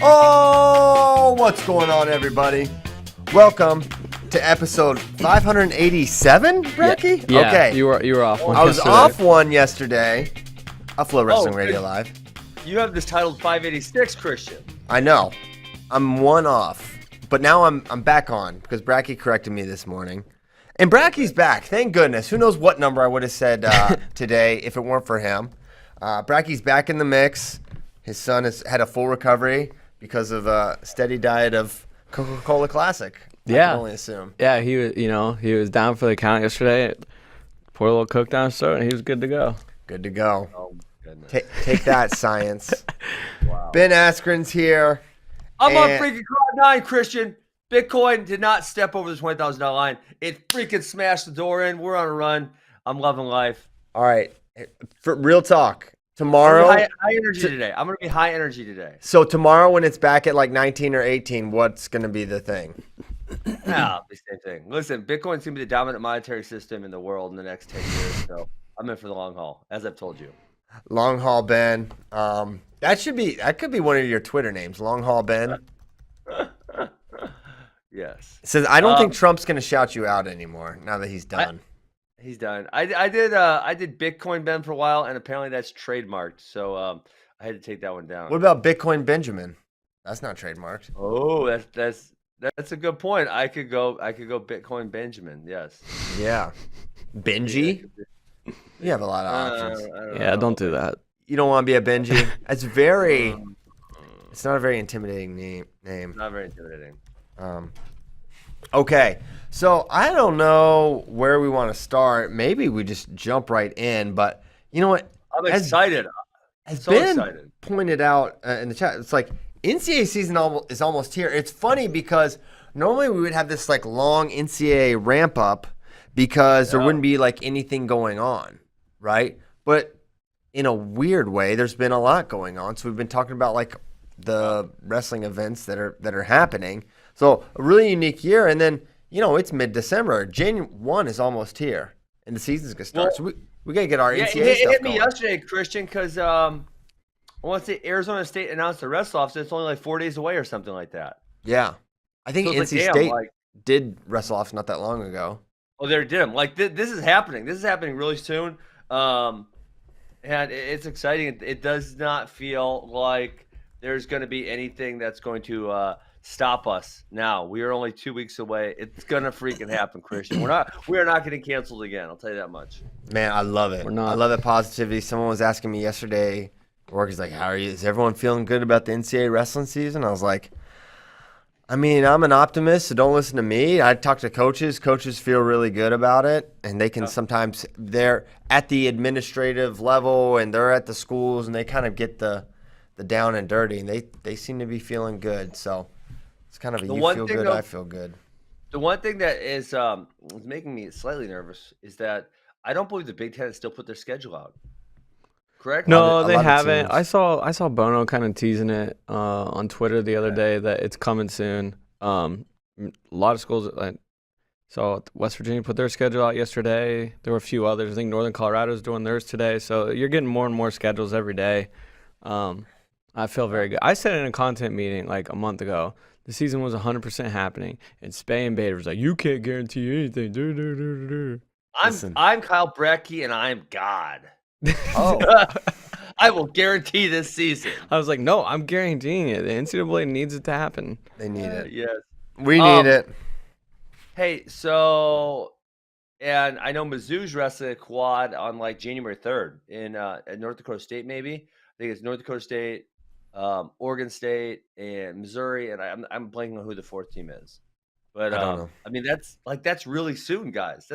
Oh, what's going on, everybody? Welcome to episode 587, Bracky? Yeah, okay. You were off one I was yesterday. off one yesterday. FloWrestling Radio Live. You have this titled 586, Christian. I know. I'm one off. But now I'm back on because Bracky corrected me this morning. And Bracky's back. Thank goodness. Who knows what number I would have said today if it weren't for him. Bracky's back in the mix. His son has had a full recovery because of a steady diet of Coca-Cola Classic. Yeah. I can only assume. Yeah, he was down for the count yesterday. Poured a little Coke down his throat, and he was good to go. Good to go. Oh, my goodness. Take that, science. Wow. Ben Askren's here. I'm on freaking Cloud 9, Christian. Bitcoin did not step over the $20,000 line. It freaking smashed the door in. We're on a run. I'm loving life. All right. For real talk. Tomorrow. High energy today. I'm going to be high energy today. So tomorrow when it's back at like 19 or 18, what's going to be the thing? Yeah, the same thing. Listen, Bitcoin's going to be the dominant monetary system in the world in the next 10 years. So I'm in for the long haul, as I've told you. Long Haul Ben. That could be one of your Twitter names, Long Haul Ben. Yes. It says I don't think Trump's going to shout you out anymore now that he's done. He's done. I did Bitcoin Ben for a while, and apparently that's trademarked. So I had to take that one down. What about Bitcoin Benjamin? That's not trademarked. Oh, that's a good point. I could go Bitcoin Benjamin. Yes. Yeah. Benji? You have a lot of options. Don't do that. You don't want to be a Benji? It's not a very intimidating name. Not very intimidating. Okay. So I don't know where we want to start. Maybe we just jump right in. But you know what? I'm excited. As So Ben excited. pointed out in the chat, it's like NCAA season is almost here. It's funny because normally we would have this like long NCAA ramp up because there wouldn't be like anything going on, right? But in a weird way, there's been a lot going on. So we've been talking about like the wrestling events that are happening. So a really unique year, and then it's mid-December. January 1 is almost here, and the season's gonna start. So we gotta get our NCAA stuff it hit going. me yesterday, Christian, because I want to say Arizona State announced the wrestle-off, so it's only like 4 days away or something like that. Yeah, I think So it's NC like, State damn, did wrestle off not that long ago. Oh, they did them. Like this is happening. This is happening really soon, and it's exciting. It does not feel like there's going to be anything that's going to stop us now. We are only 2 weeks away. It's gonna freaking happen, Christian. We are not getting canceled again. I'll tell you that much. Man, I love it. We're not. I love that positivity. Someone was asking me yesterday, work is like, how are you? Is everyone feeling good about the NCAA wrestling season? I was like, I mean, I'm an optimist, so don't listen to me. I talk to coaches. Coaches feel really good about it, and they can sometimes, they're at the administrative level and they're at the schools and they kind of get the down and dirty, and they seem to be feeling good. So it's kind of a you feel good, I feel good. The one thing that is making me slightly nervous is that I don't believe the Big Ten has still put their schedule out. Correct? No, A they lot of haven't. teams. I saw Bono kind of teasing it on Twitter the other day that it's coming soon. A lot of schools. So West Virginia put their schedule out yesterday. There were a few others. I think Northern Colorado's doing theirs today. So you're getting more and more schedules every day. I feel very good. I said in a content meeting like a month ago, the season was 100% happening, and Spay and Bader was like, "You can't guarantee anything." I'm Kyle Brecky, and I'm God. Oh, I will guarantee this season. I was like, "No, I'm guaranteeing it. The NCAA needs it to happen." they need it. Yes. We need it. Hey, so, and I know Mizzou's wrestling a quad on like January 3rd at North Dakota State, maybe. I think it's North Dakota State, Oregon State, and Missouri, and I'm blanking on who the fourth team is. But I don't know. I mean, that's really soon, guys.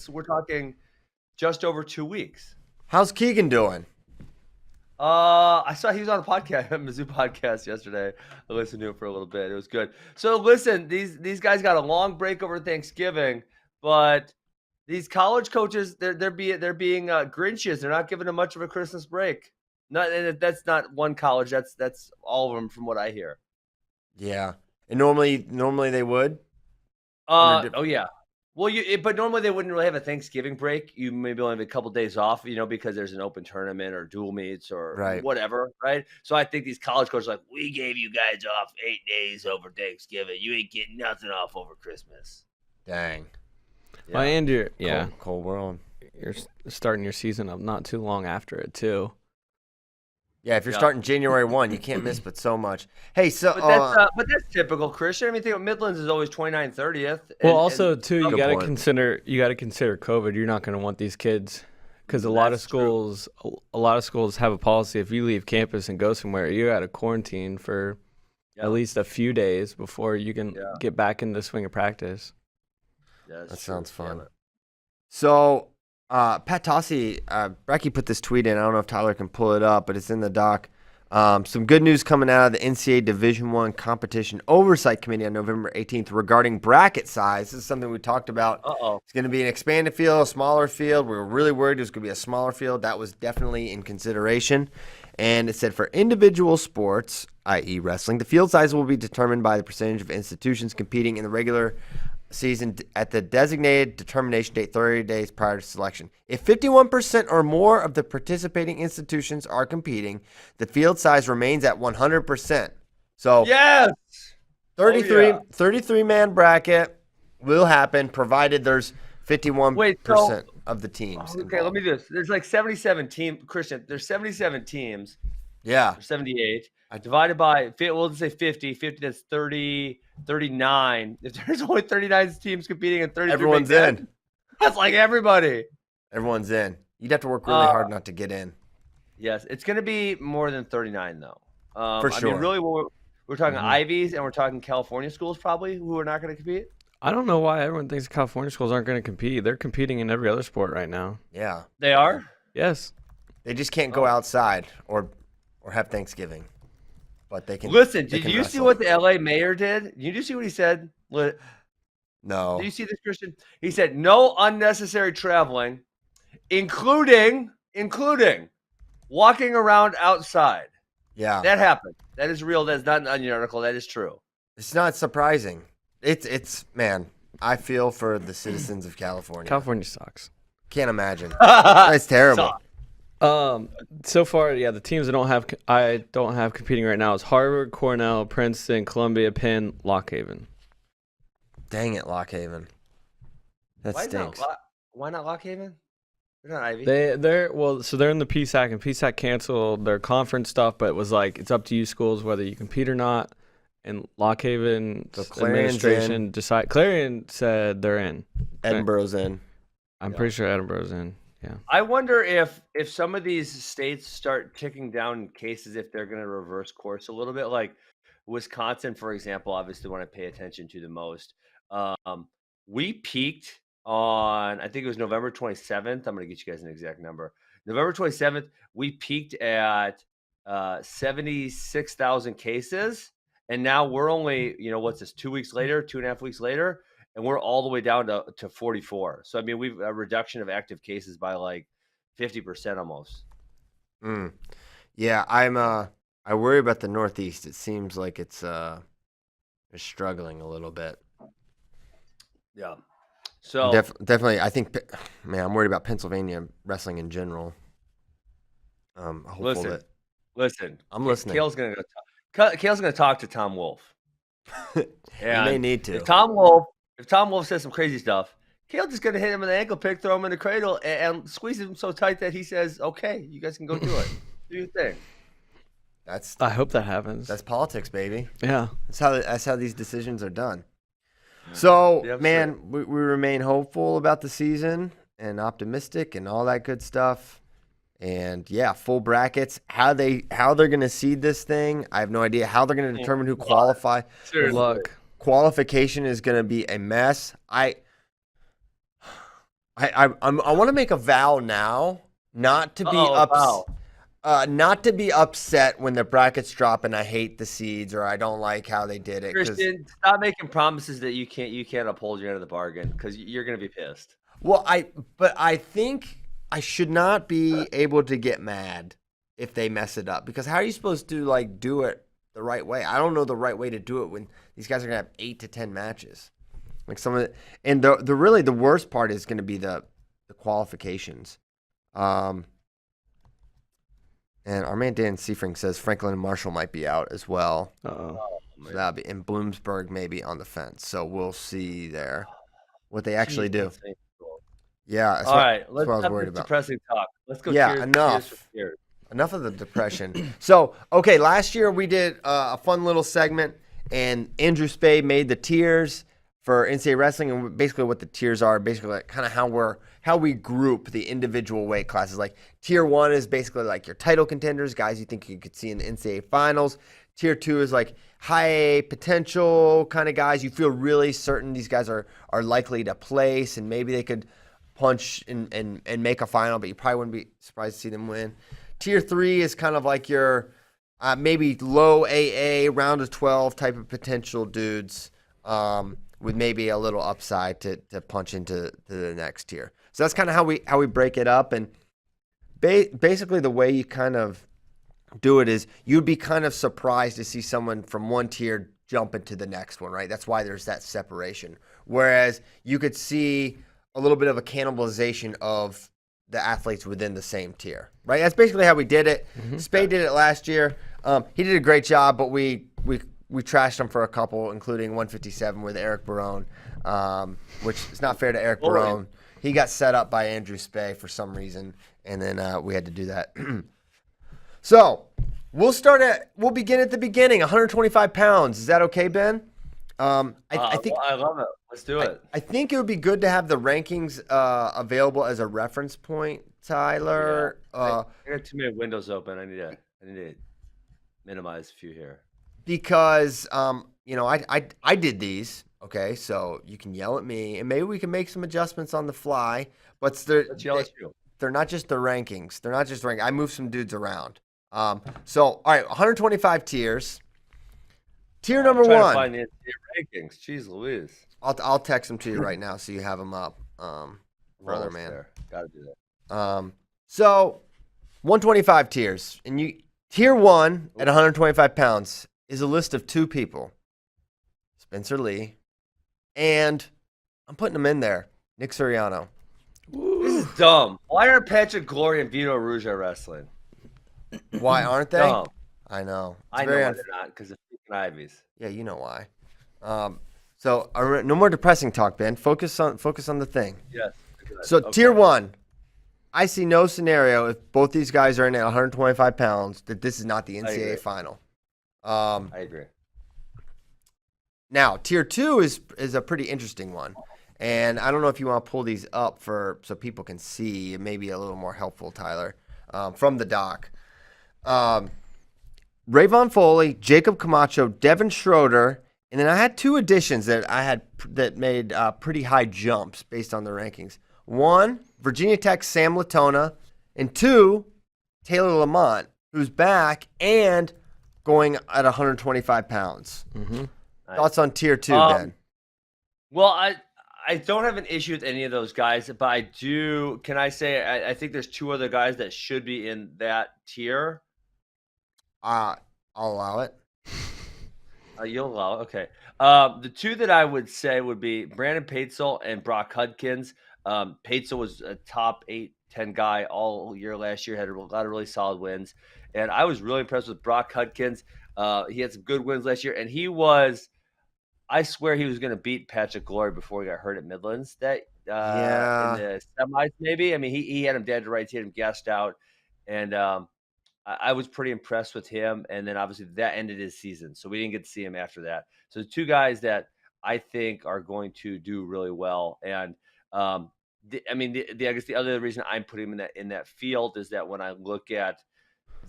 We're talking just over 2 weeks. How's Keegan doing? I saw he was on a podcast, a Mizzou podcast yesterday. I listened to it for a little bit. It was good. So listen, these guys got a long break over Thanksgiving, but these college coaches, they're being Grinches. They're not giving them much of a Christmas break. And that's not one college. That's all of them, from what I hear. Yeah, and normally they would. Oh yeah, Well, but normally they wouldn't really have a Thanksgiving break. You maybe only have a couple days off, because there's an open tournament or dual meets or Right. whatever, right? So I think these college coaches are like, we gave you guys off 8 days over Thanksgiving. You ain't getting nothing off over Christmas. Dang. Well, and you're Cold world. you're starting your season up not too long after it too. Yeah, if you're starting January 1, you can't miss but so much. Hey, so but that's typical, Christian. I mean, think of Midlands is always 29th, 30th. Well, also too, you Good got to point. consider COVID. You're not going to want these kids because a lot of schools have a policy. If you leave campus and go somewhere, you're out of quarantine for at least a few days before you can get back in the swing of practice. Yeah, that sounds fun. So, Pat Tossi, Brecky put this tweet in. I don't know if Tyler can pull it up, but it's in the doc. Some good news coming out of the NCAA Division I Competition Oversight Committee on November 18th regarding bracket size. This is something we talked about. It's going to be an expanded field, a smaller field. We were really worried it was going to be a smaller field. That was definitely in consideration. And it said for individual sports, i.e. wrestling, the field size will be determined by the percentage of institutions competing in the regular season at the designated determination date 30 days prior to selection. If 51% or more of the participating institutions are competing, the field size remains at 100%. So yes, 33 man bracket will happen provided there's 51% of the teams. Okay, involved. let me do this. There's like 77 teams, Christian. There's 77 teams. Yeah. 78. Divided by, we'll just say 50. 50, that's 30, 39. If there's only 39 teams competing in 33, everyone's in. That's like everybody. Everyone's in. You'd have to work really hard not to get in. Yes, it's going to be more than 39, though. For sure. I mean, really, we're talking Ivies and we're talking California schools probably who are not going to compete. I don't know why everyone thinks California schools aren't going to compete. They're competing in every other sport right now. Yeah. They are? Yes. They just can't go outside or have Thanksgiving. But they can. Listen, did you see what the LA mayor did? Did you see what he said? No. Did you see this, Christian? He said no unnecessary traveling, including walking around outside. Yeah. That happened. That is real. That's not an Onion article. That is true. It's not surprising. It's man, I feel for the citizens of California. California sucks. Can't imagine. It's terrible. So far, the teams I don't have competing right now is Harvard, Cornell, Princeton, Columbia, Penn, Lock Haven. Dang it, Lock Haven. That stinks. Why not Lock Haven? They're not Ivy. They're in the PSAC, and PSAC canceled their conference stuff, but it was like it's up to you schools whether you compete or not. And Lock Haven administration decided. Clarion said they're in. Edinburgh's in. I'm pretty sure Edinburgh's in. Yeah. I wonder if some of these states start ticking down cases, if they're going to reverse course a little bit. Like Wisconsin, for example, obviously one I pay attention to the most. We peaked on, I think it was November 27th. I'm going to get you guys an exact number. November 27th, we peaked at 76,000 cases. And now we're only, what's this, 2 weeks later, 2.5 weeks later, and we're all the way down to 44. So, I mean, we've a reduction of active cases by like 50% almost. Yeah, I worry about the Northeast. It seems like it's struggling a little bit. Yeah. So definitely, I think, man, I'm worried about Pennsylvania wrestling in general. Listen. I'm listening. Kale's going to talk to Tom Wolf. You may need to. If Tom Wolf says some crazy stuff, Kale's just going to hit him with an ankle pick, throw him in the cradle, and squeeze him so tight that he says, "Okay, you guys can go do it. Do your thing." I hope that happens. That's politics, baby. Yeah. That's how these decisions are done. So, man, we remain hopeful about the season and optimistic and all that good stuff. And yeah, full brackets. How they're going to seed this thing, I have no idea. How they're going to determine who qualify. Good luck. Qualification is going to be a mess. I want to make a vow now not to be not to be upset when the brackets drop and I hate the seeds or I don't like how they did it. Christian, stop making promises that you can't uphold your end of the bargain because you're going to be pissed. Well, I think I should not be able to get mad if they mess it up because how are you supposed to do it the right way? I don't know the right way to do it when these guys are going to have 8 to 10 matches. Like some of the, and the really the worst part is going to be the qualifications. And our man Dan Seafring says Franklin and Marshall might be out as well. Uh-oh. So that'll be in Bloomsburg, maybe on the fence. So we'll see there what they actually do. Yeah. All right, let's what I was have worried this about. depressing talk. Let's go. Yeah, cheers, enough. Cheers for cheers. Enough of the depression. So, okay, last year we did a fun little segment, and Andrew Spade made the tiers for NCAA wrestling, and basically what the tiers are, basically like kind of how we group the individual weight classes. Like tier 1 is basically like your title contenders, guys you think you could see in the NCAA finals. Tier 2 is like high potential kind of guys. You feel really certain these guys are likely to place, and maybe they could punch and make a final, but you probably wouldn't be surprised to see them win. Tier 3 is kind of like your maybe low AA, round of 12 type of potential dudes with maybe a little upside to punch into the next tier. So that's kind of how we break it up. And basically the way you kind of do it is you'd be kind of surprised to see someone from one tier jump into the next one, right? That's why there's that separation. Whereas you could see a little bit of a cannibalization of the athletes within the same tier, right? That's basically how we did it. Mm-hmm. Spade did it last year. He did a great job, but we trashed him for a couple, including 157 with Eric Barone, which is not fair to Eric Barone. He got set up by Andrew Spade for some reason, and then we had to do that. So we'll begin at the beginning, 125 pounds. Is that okay, Ben? I think I love it. Let's do it. I think it would be good to have the rankings available as a reference point, Tyler. Yeah. I got too many windows open. I need to minimize a few here. Because I did these. Okay, so you can yell at me, and maybe we can make some adjustments on the fly. But they're not just the rankings. They're not just rankings. I moved some dudes around. So all right, 125 tiers. Tier number 1. To find the rankings. Jeez Louise. I'll text them to you right now so you have them up, brother man. There. Gotta do that. So 125 tiers, and tier 1 at 125 pounds is a list of 2 people, Spencer Lee, and I'm putting them in there, Nick Suriano. This is dumb. Why aren't Patrick Glory and Vito Arujau wrestling? Why aren't they? Dumb. I know. I know why they're not, because of freaking Ivies. Yeah, you know why. So no more depressing talk, Ben. Focus on the thing. Yes. So tier 1, I see no scenario if both these guys are in at 125 pounds that this is not the NCAA final. I agree. Now, tier 2 is a pretty interesting one. And I don't know if you want to pull these up so people can see. It may be a little more helpful, Tyler, from the doc. Rayvon Foley, Jacob Camacho, Devin Schroeder, and then I had 2 additions that made pretty high jumps based on the rankings. 1, Virginia Tech Sam Latona, and 2, Taylor Lamont, who's back and going at 125 pounds. Mm-hmm. Thoughts on tier 2, Ben? Well, I don't have an issue with any of those guys, but I do. Can I say I think there's 2 other guys that should be in that tier? I'll allow it. You'll allow it? Okay. The 2 that I would say would be Brandon Patesel and Brock Hudkins. Patesel was a top 8-10 guy all year last year, had a lot of really solid wins. And I was really impressed with Brock Hudkins. He had some good wins last year, and I swear he was going to beat Patrick Glory before he got hurt at Midlands in the semis, maybe. I mean, he had him dead to rights. He had him gassed out. And I was pretty impressed with him. And then obviously that ended his season. So we didn't get to see him after that. So the 2 guys that I think are going to do really well. And I guess the other reason I'm putting him in that field is that when I look at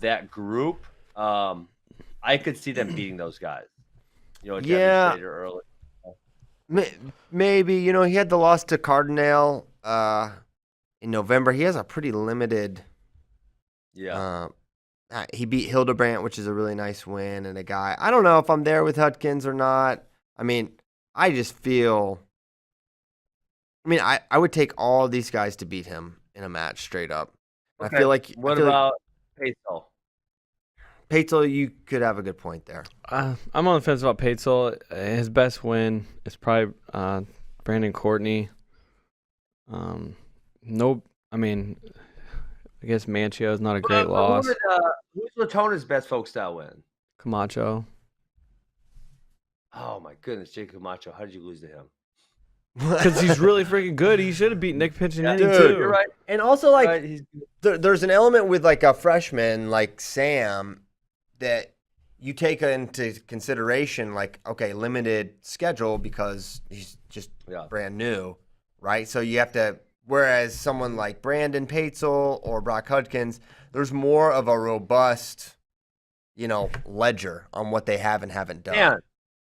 that group, I could see them beating those guys. Early. Maybe, he had the loss to Cardinale in November. He has a pretty limited. Yeah. He beat Hildebrandt, which is a really nice win, and a guy. I don't know if I'm there with Hudkins or not. I mean, I just feel. I would take all these guys to beat him in a match straight up. Okay. I feel like. What about Patesel? Patesel, you could have a good point there. I'm on the fence about Patesel. His best win is probably Brandon Courtney. No, I mean, I guess Manchio is not a great loss. Who's Latona's best folk style win? Camacho. Oh my goodness, Jake Camacho. How did you lose to him? Because he's really freaking good. He should have beat Nick Piccinini dude, too. You're right. And also, like, Right, there's an element with like a freshman like Sam that you take into consideration, like, okay, limited schedule because he's just brand new, right? So you have to. Whereas someone like Brandon Paetzel or Brock Hudkins, there's more of a robust, ledger on what they have and haven't done. Yeah.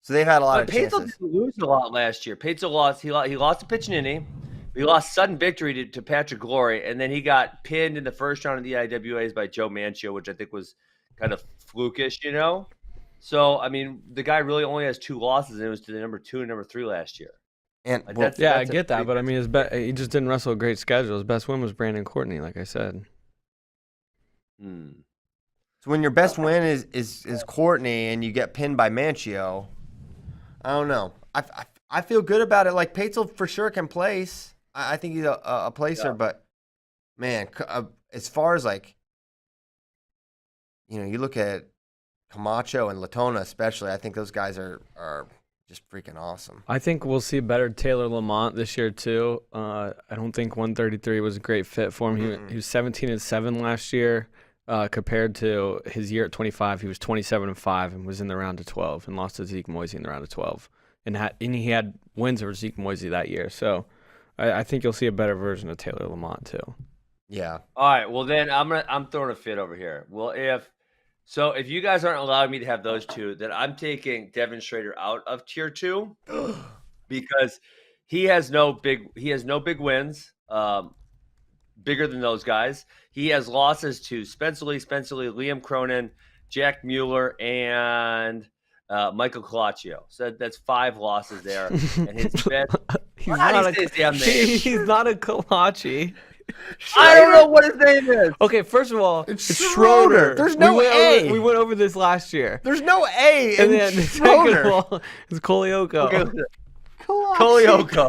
So they've had a lot of Paetzel chances. didn't lose a lot last year. Paetzel lost. He lost to Piccinini. He lost sudden victory to Patrick Glory, and then he got pinned in the first round of the IWAs by Joe Manchio, which I think was kind of flukish, So, I mean, the guy really only has 2 losses, and it was to the number 2 and number 3 last year. And Like, I get that, but I mean, he just didn't wrestle a great schedule. His best win was Brandon Courtney, like I said. So when your best win is Courtney and you get pinned by Manchio, I don't know. I feel good about it. Like, Paetzel for sure can place. I think he's a placer, but man, as far as like, you look at Camacho and Latona especially, I think those guys are just freaking awesome. I think we'll see better Taylor Lamont this year too. I don't think 133 was a great fit for him. He was 17-7 last year. Compared to his year at 25, he was 27-5 and was in the round of 12 and lost to Zeke Moisey in the round of 12. And he had wins over Zeke Moisey that year. So I think you'll see a better version of Taylor Lamont too. Yeah. All right. Well, then I'm throwing a fit over here. Well, if you guys aren't allowing me to have those two, then I'm taking Devin Schrader out of tier 2 because he has no big wins. Bigger than those guys. He has losses to Spencer Lee, Liam Cronin, Jack Mueller, and Michael Colaccio. So that's 5 losses there. And his best he's not a Kalachi. I don't know what his name is. Okay, first of all, it's Schroeder. There's no A. We went over this last year. There's no A in and then Schroeder. Second of all, it's Kolioko. Okay. Kolioko.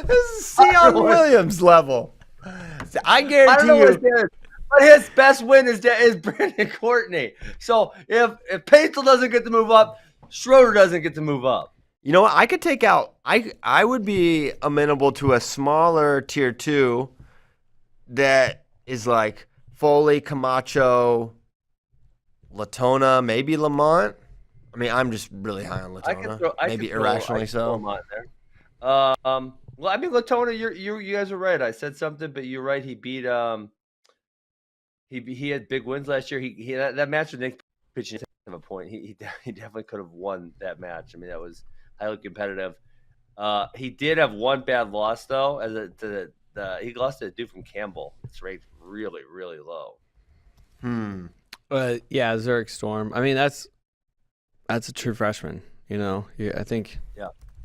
This is Sion Williams level. I guarantee I don't know you. what his name is. But his best win is Brandon Courtney. So if Paetzel doesn't get to move up, Schroeder doesn't get to move up. You know what? I could take out. I would be amenable to a smaller tier 2 that is like Foley, Camacho, Latona, maybe Lamont. I mean, I'm just really high on Latona. Maybe irrationally so. Lamont there. Well, I mean, Latona, you guys are right. I said something, but you're right. He beat he had big wins last year. He that match with Nick Piccinini have a point. He definitely could have won that match. I mean, that was highly competitive. He did have one bad loss though. He lost to a dude from Campbell. It's ranked really, really low. Yeah, Zurich Storm. I mean, that's a true freshman. I think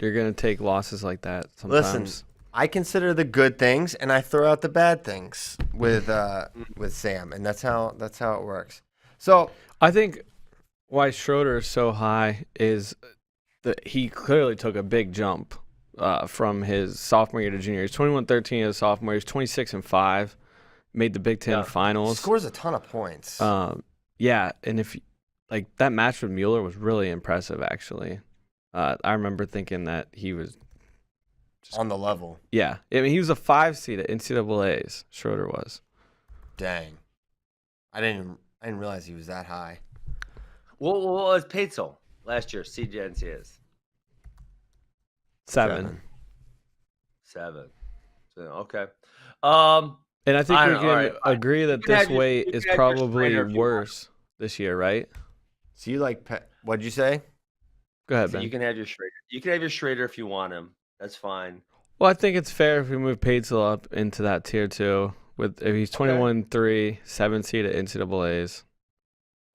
you're gonna take losses like that sometimes. Listen, I consider the good things and I throw out the bad things with Sam, and that's how it works. So I think why Schroeder is so high is that he clearly took a big jump from his sophomore year to junior. He's 21-13 as a sophomore. He was 26-5, made the Big Ten finals. He scores a ton of points. Yeah, and if like that match with Mueller was really impressive, actually. I remember thinking that he was just on the level. Yeah, I mean he was a 5 seed at NCAA's. Schroeder was. Dang, I didn't realize he was that high. What was Paetzel last year? CJNCA's 7. 7. So, okay. And I think we can agree that this your- weight is probably worse this year, right? So you like what'd you say? Go ahead, So Ben. you can have your Schrader. You can have your Schrader if you want him. That's fine. Well, I think it's fair if we move Paetzel up into that tier 2 if he's 21-3, 7 seed at NCAA's.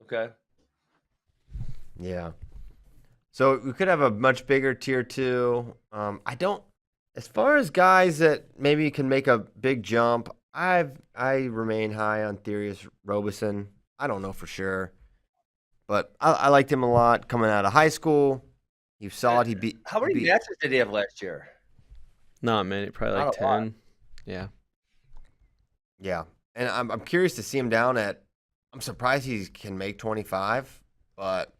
Okay. Yeah. So we could have a much bigger tier 2. As far as guys that maybe can make a big jump, I remain high on Therius Robeson. I don't know for sure, but I liked him a lot coming out of high school. He was solid. How many matches did he have last year? Not many, probably Not like a lot. 10. Yeah. Yeah, and I'm curious to see him down at. I'm surprised he can make 25, but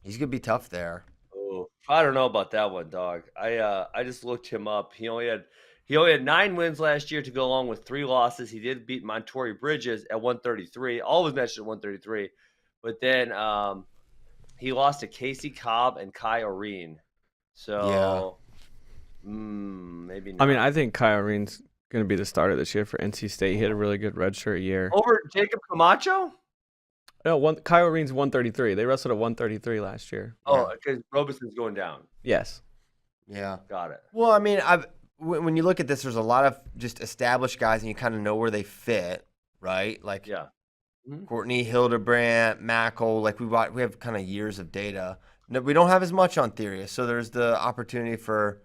he's gonna be tough there. Oh, I don't know about that one, dog. I just looked him up. He only had 9 wins last year to go along with 3 losses. He did beat Montorie Bridges at 133. All his matches at 133, but then he lost to Casey Cobb and Kai Oreen. Yeah. So maybe not. I mean, I think Kyle Reen's going to be the starter this year for NC State. He had a really good redshirt year. Over Jacob Camacho? No, Kyle Reen's 133. They wrestled at 133 last year. Oh, because Robeson's going down. Yes. Yeah. Got it. Well, I mean, when you look at this, there's a lot of just established guys, and you kind of know where they fit, right? Like Yeah. Mhm. Courtney Hildebrandt, Mackel. Like we have kind of years of data. No, we don't have as much on Therius, so there's the opportunity for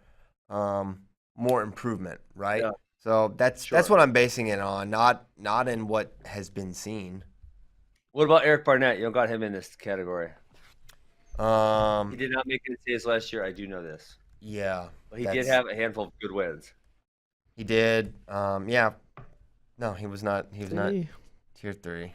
more improvement, right? Yeah. So that's what I'm basing it on, not in what has been seen. What about Eric Barnett? You don't got him in this category. He Um, did not make NCAAs last year. I do know this. yeah, But he did have a handful of good wins. he did. Yeah, no, he was not. He was not See? tier 3.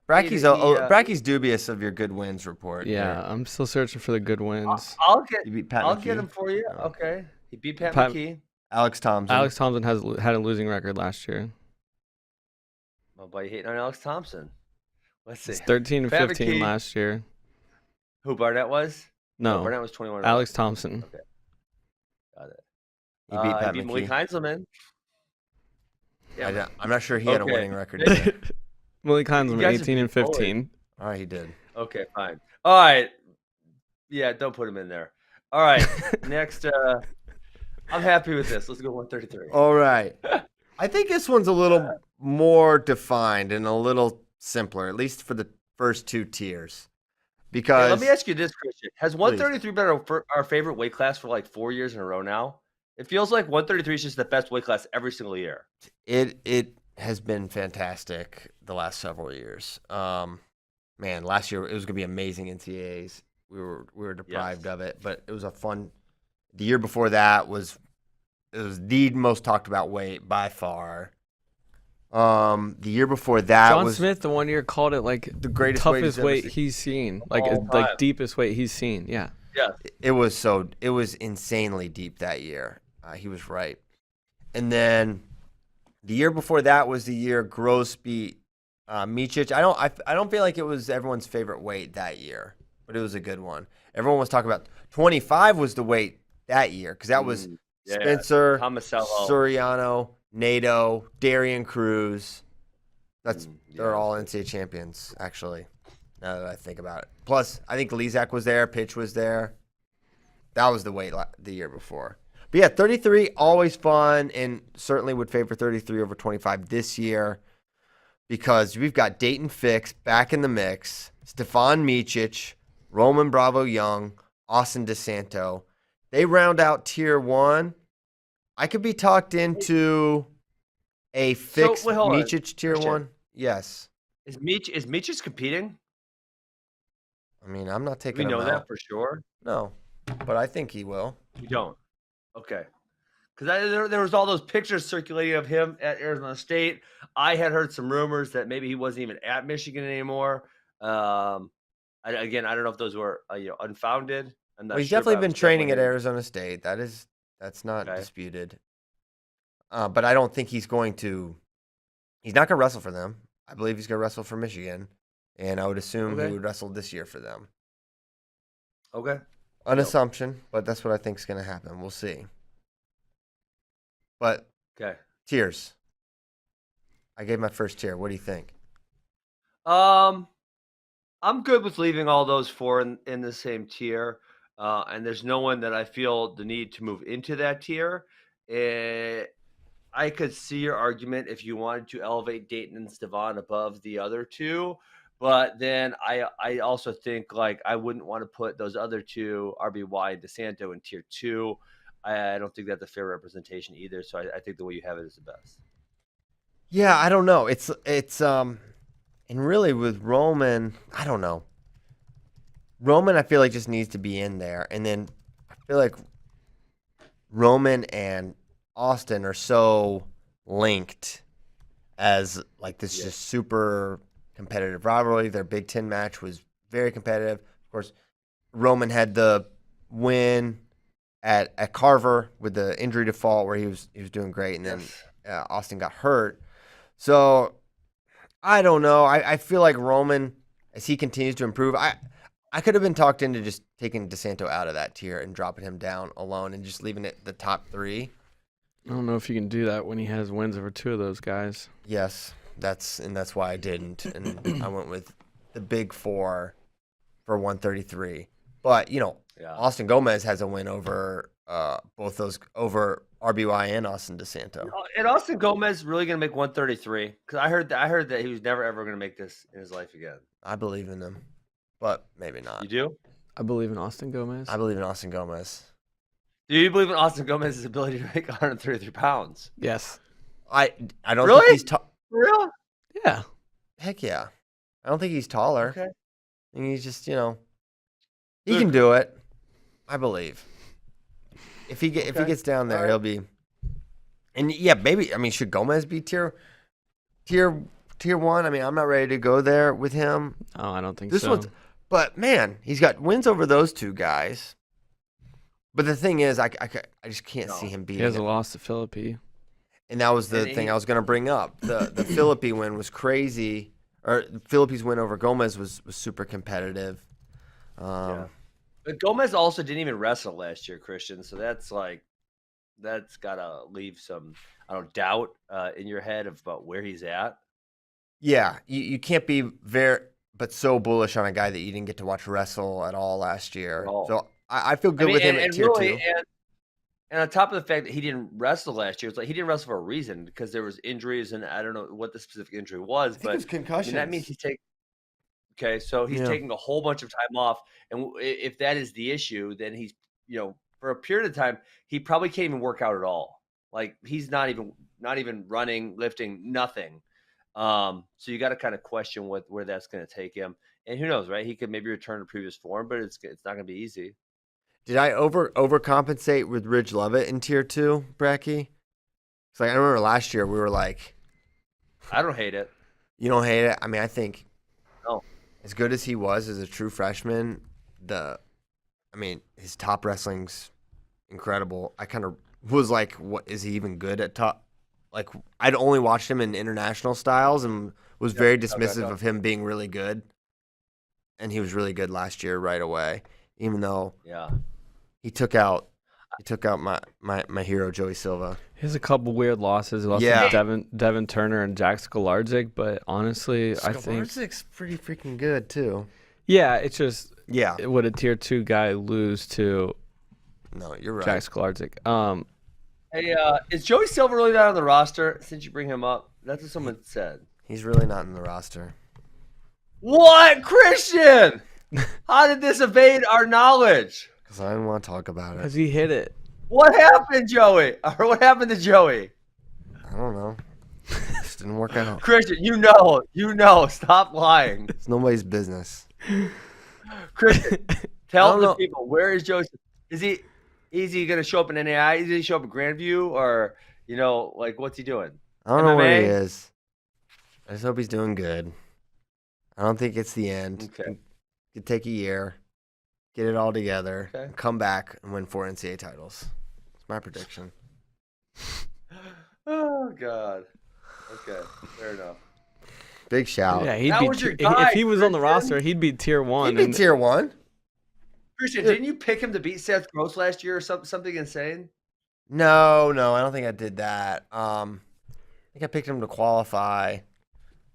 Bracky's Bracky's dubious of your good wins report. Yeah, here. I'm still searching for the good wins. I'll get You beat Pat I'll McKee? get him for you. Oh. Okay. He beat Pat Pat- McKee. Alex Thompson. Alex Thompson had a losing record last year. Oh, but you hating on Alex Thompson. Let's see. It's 13 and Pat 15 McKee. last year. Who Barnett was? No, Barnett was 21. Alex Thompson. Got it. He beat Pat he beat McKee. Malik Heinzelman. Yeah, I'm not sure he had a Okay. winning record. Either. Malik Heinzelman, You guys are 18 and being bullied. 15. All right, he did. Okay, fine. All right. Yeah, don't put him in there. All right. Next, I'm happy with this. Let's go 133. All right. I think this one's a little more defined and a little simpler, at least for the first 2 tiers. Because Hey, let me ask you this, Christian. Has 133 been our favorite weight class for like 4 years in a row now? It feels like 133 is just the best weight class every single year. it has been fantastic the last several years. Man, last year it was gonna be amazing NCAAs. We were deprived of it, but it was a fun. The year before that was the most talked about weight by far. The year before that John was Smith, the one year, called it like the greatest weight toughest he's ever weight seen. he's seen, like All time. deepest weight he's seen. Yeah. Yeah. It was insanely deep that year. He was right. And then the year before that was the year Gross beat Micic. I don't feel like it was everyone's favorite weight that year, but it was a good one. Everyone was talking about 25 was the weight that year because that was Yeah. Spencer, Tomasello. Soriano, NATO, Darian Cruz. They're yeah. all NCAA champions, actually, now that I think about it. Plus, I think Lezak was there, Pitch was there. That was the weight the year before. But yeah, 33, always fun, and certainly would favor 33 over 25 this year because we've got Dayton Fix back in the mix, Stefan Micic, Roman Bravo Young, Austin DeSanto. They round out tier 1. I could be talked into a fixed wait, hold on, Micic tier Christian. 1. Yes. Is Meech's competing? I mean, I'm not Do we taking him know out. that for sure? No, but I think he will. We don't. Okay. Because there was all those pictures circulating of him at Arizona State. I had heard some rumors that maybe he wasn't even at Michigan anymore. Again, I don't know if those were unfounded. I'm not Well, he's sure, definitely but been it's training at definitely- Arizona State. That's not Okay. disputed. But I don't think he's going to. He's not going to wrestle for them. I believe he's going to wrestle for Michigan, and I would assume Okay. he would wrestle this year for them. Okay. An Yep. assumption, but that's what I think is going to happen. We'll see. But Okay. tiers. I gave my first tier. What do you think? I'm good with leaving all those 4 in the same tier. And there's no one that I feel the need to move into that tier. I could see your argument if you wanted to elevate Dayton and Stevan above the other 2. But then I also think like I wouldn't want to put those other 2, RBY and DeSanto, in tier 2. I don't think that's a fair representation either. So I think the way you have it is the best. Yeah, I don't know. It's and really with Roman, I don't know. Roman, I feel like just needs to be in there, and then I feel like Roman and Austin are so linked as like this just super competitive rivalry. Their Big Ten match was very competitive. Of course, Roman had the win at Carver with the injury default where he was doing great, and then Austin got hurt. So I don't know. I feel like Roman, as he continues to improve, I could have been talked into just taking DeSanto out of that tier and dropping him down alone and just leaving it the top 3. I don't know if you can do that when he has wins over 2 of those guys. Yes, that's why I didn't, and I went with the big 4 for 133. But Austin Gomez has a win over both those, over RBY and Austin DeSanto. And Austin Gomez really gonna make 133? Because I heard that he was never ever gonna make this in his life again. I believe in him, but maybe not. You do? I believe in Austin Gomez. I believe in Austin Gomez. Do you believe in Austin Gomez's ability to make 133 pounds? Yes. I don't Really? think he's For real? Yeah. Heck yeah. I don't think he's taller. Okay. And he's just, he can do it. I believe. If he gets down there, he'll be. And yeah, maybe. I mean, should Gomez be tier 1? I mean, I'm not ready to go there with him. Oh, I don't think This so. one's, but man, he's got wins over those 2 guys. But the thing is, I just can't see him beating. He has a him. loss to Philippi. And that was the thing I was going to bring up. The Philippi win was crazy. Or Philippi's win over Gomez was super competitive. But Gomez also didn't even wrestle last year, Christian. So that's got to leave some, doubt in your head about where he's at. Yeah, you can't be so bullish on a guy that you didn't get to watch wrestle at all last year. So I feel good with him at tier 2. And on top of the fact that he didn't wrestle last year, it's like he didn't wrestle for a reason because there was injuries, and I don't know what the specific injury was, but it was concussions. that means he's taking. Okay, so he's taking a whole bunch of time off, and if that is the issue, then he's for a period of time he probably can't even work out at all. Like he's not even running, lifting, nothing. So you got to kind of question where that's going to take him, and who knows, right? He could maybe return to previous form, but it's not going to be easy. Did I overcompensate with Ridge Lovett in tier 2, Bracky? It's like I remember last year we were like, I don't hate it. You don't hate it? I mean, I think no. As good as he was as a true freshman, his top wrestling's incredible. I kind of was like, what is he even good at top? Like I'd only watched him in international styles and was very dismissive of him being really good. And he was really good last year right away, even though he took out my hero Joey Silva. He has a couple weird losses. He lost to Devin Turner and Jack Skolarczyk, but honestly, I think Skolarczyk's pretty freaking good too. Yeah, it's just would a tier 2 guy lose to? No, you're right. Jack Skolarczyk. Hey, is Joey Silva really not on the roster? Since you bring him up, that's what someone said. He's really not in the roster. What, Christian? How did this evade our knowledge? Because I didn't want to talk about it. Because he hit it. What happened, Joey? Or what happened to Joey? I don't know. Just didn't work out. Christian, you know. Stop lying. It's nobody's business. Christian, tell the people, where is Joey? Is he going to show up in NAI? Is he show up at Grandview? Or, what's he doing? I don't know where he is. I just hope he's doing good. I don't think it's the end. Okay. It could take a year, get it all together, and come back and win 4 NCAA titles. It's my prediction. Oh, God. Okay, fair enough. Big shout. Yeah, if he was on the roster, he'd be tier 1. He'd be tier 1. Christian, didn't you pick him to beat Seth Gross last year or something insane? No, I don't think I did that. I think I picked him to qualify.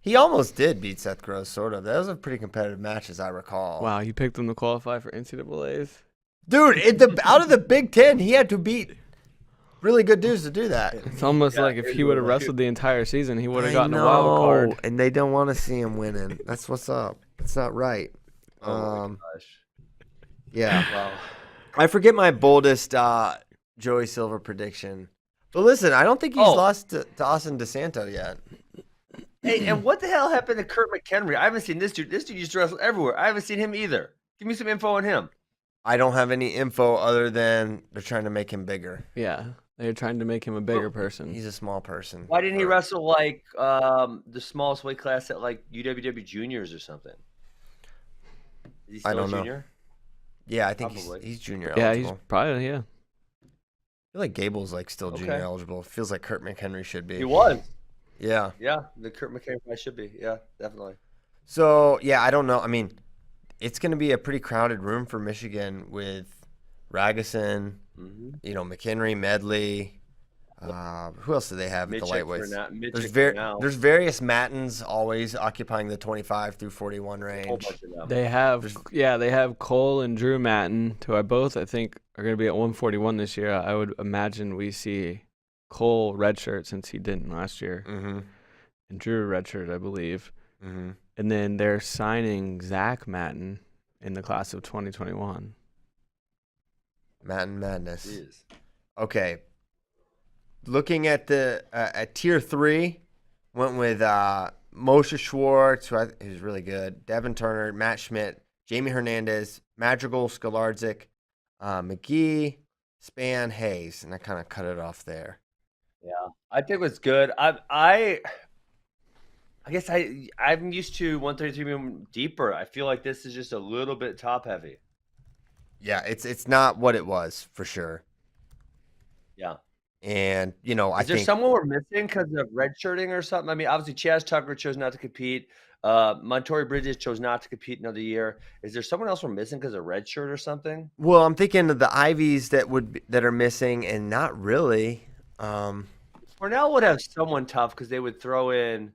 He almost did beat Seth Gross, sort of. That was a pretty competitive match, as I recall. Wow, you picked him to qualify for NCAAs? Dude, out of the Big Ten, he had to beat really good dudes to do that. It's almost like if he would have wrestled the entire season, he would have gotten a wild card. And they don't want to see him winning. That's what's up. It's not right. Oh, my gosh. Yeah. Wow. I forget my boldest Joey Silva prediction. But listen, I don't think he's lost to Austin DeSanto yet. Hey, and what the hell happened to Kurt McHenry? I haven't seen this dude. This dude used to wrestle everywhere. I haven't seen him either. Give me some info on him. I don't have any info other than they're trying to make him bigger. Yeah, they're trying to make him a bigger person. He's a small person. Why didn't he wrestle like the smallest weight class at like UWW juniors or something? Is he still I don't a know. junior? Yeah, I think Probably. he's junior Yeah, eligible. he's probably I feel like Gable's like still junior Okay. eligible. Feels like Kurt McHenry should be. He was. Yeah. Yeah, the Kurt McCain probably should be. Yeah, definitely. So yeah, I don't know. I mean, it's going to be a pretty crowded room for Michigan with Ragusan, Mm-hmm. McHenry, Medley. Who else do they have at the lightweights? There's various Mattins always occupying the 25 through 41 range. They have Cole and Drew Mattin, who I think are going to be at 141 this year. I would imagine we see Cole redshirt since he didn't last year, Mm-hmm. and Drew redshirt, I believe. Mm-hmm. And then they're signing Zach Mattin in the class of 2021. Mattin Madness. Jeez. Okay. Looking at the at tier 3, went with Moshe Schwartz, who's really good, Devin Turner, Matt Schmidt, Jamie Hernandez, Madrigal, Skolarczyk, McGee, Span, Hayes, and I kind of cut it off there. Yeah, I think it was good. I guess I'm used to 133 being deeper. I feel like this is just a little bit top heavy. Yeah, it's not what it was for sure. Yeah. And I Is there think someone we're missing because of redshirting or something? I mean, obviously Chaz Tucker chose not to compete. Montori Bridges chose not to compete another year. Is there someone else we're missing because of redshirt or something? well, I'm thinking of the Ivies that are missing, and not really. Cornell would have someone tough because they would throw in.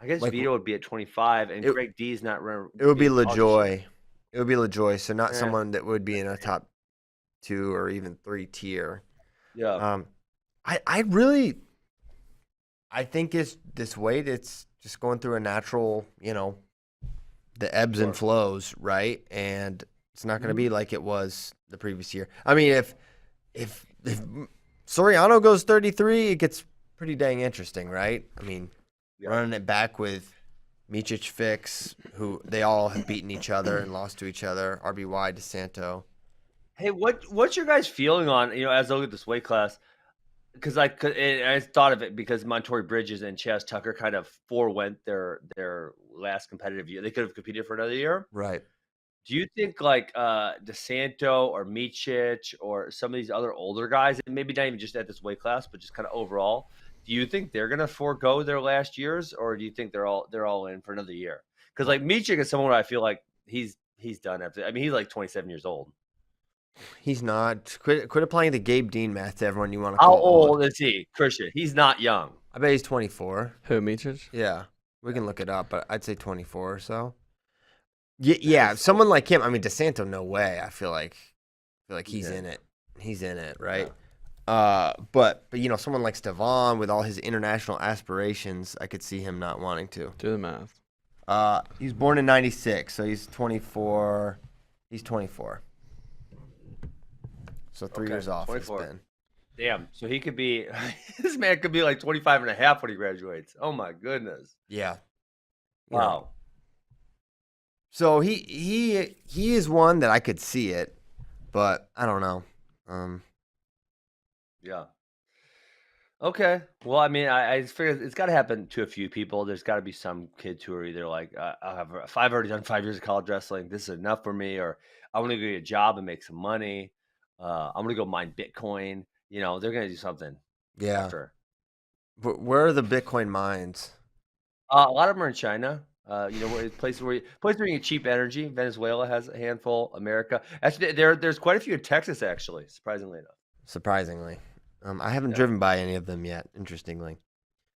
I guess Like- Vito would be at 25, and It- Greg D's not. It would be being cautious. LaJoy. It would be LaJoy, so not Yeah. someone that would be in a top 2 or even 3 tier. Yeah. I think it's this weight. It's just going through a natural, the ebbs and flows, right? And it's not going to be like it was the previous year. I mean, if Soriano goes 33, it gets pretty dang interesting, right? I mean, running it back with Micic, Fix, who they all have beaten each other and lost to each other. RBY, DeSanto. Hey, what's your guys' feeling on as I look at this weight class? Because I thought of it because Montori Bridges and Chaz Tucker kind of forewent their last competitive year. They could have competed for another year. Right. Do you think like DeSanto or Micic or some of these other older guys, and maybe not even just at this weight class, but just kind of overall, do you think they're gonna forego their last years, or do you think they're all in for another year? Because like Micic is someone I feel like he's done after. I mean, he's like 27 years old. He's not. Quit applying the Gabe Dean math to everyone you want to How call old is he, Christian? He's not young. I bet he's 24. Who, Micic? Yeah. We can look it up, but I'd say 24 or so. Yeah, someone like him. I mean, DeSanto, no way. I feel like he's in it. He's in it, right? But someone like Stevan with all his international aspirations, I could see him not wanting to. Do the math. He's born in 96, so he's 24. He's 24. So 3 years off. 24. It's been. Damn. So he could be this man could be like 25 and a half when he graduates. Oh my goodness. Yeah. Wow. So he is one that I could see it, but I don't know. Yeah. Okay. Well, I mean, I figured it's got to happen to a few people. There's got to be some kids who are either like, if I've already done 5 years of college wrestling, this is enough for me, or I want to go get a job and make some money. I'm going to go mine Bitcoin. They're going to do something. Yeah. After. Where are the Bitcoin mines? A lot of them are in China. Places where you get cheap energy. Venezuela has a handful. America. Actually, there's quite a few in Texas, actually, surprisingly enough. Surprisingly. I haven't driven by any of them yet, interestingly.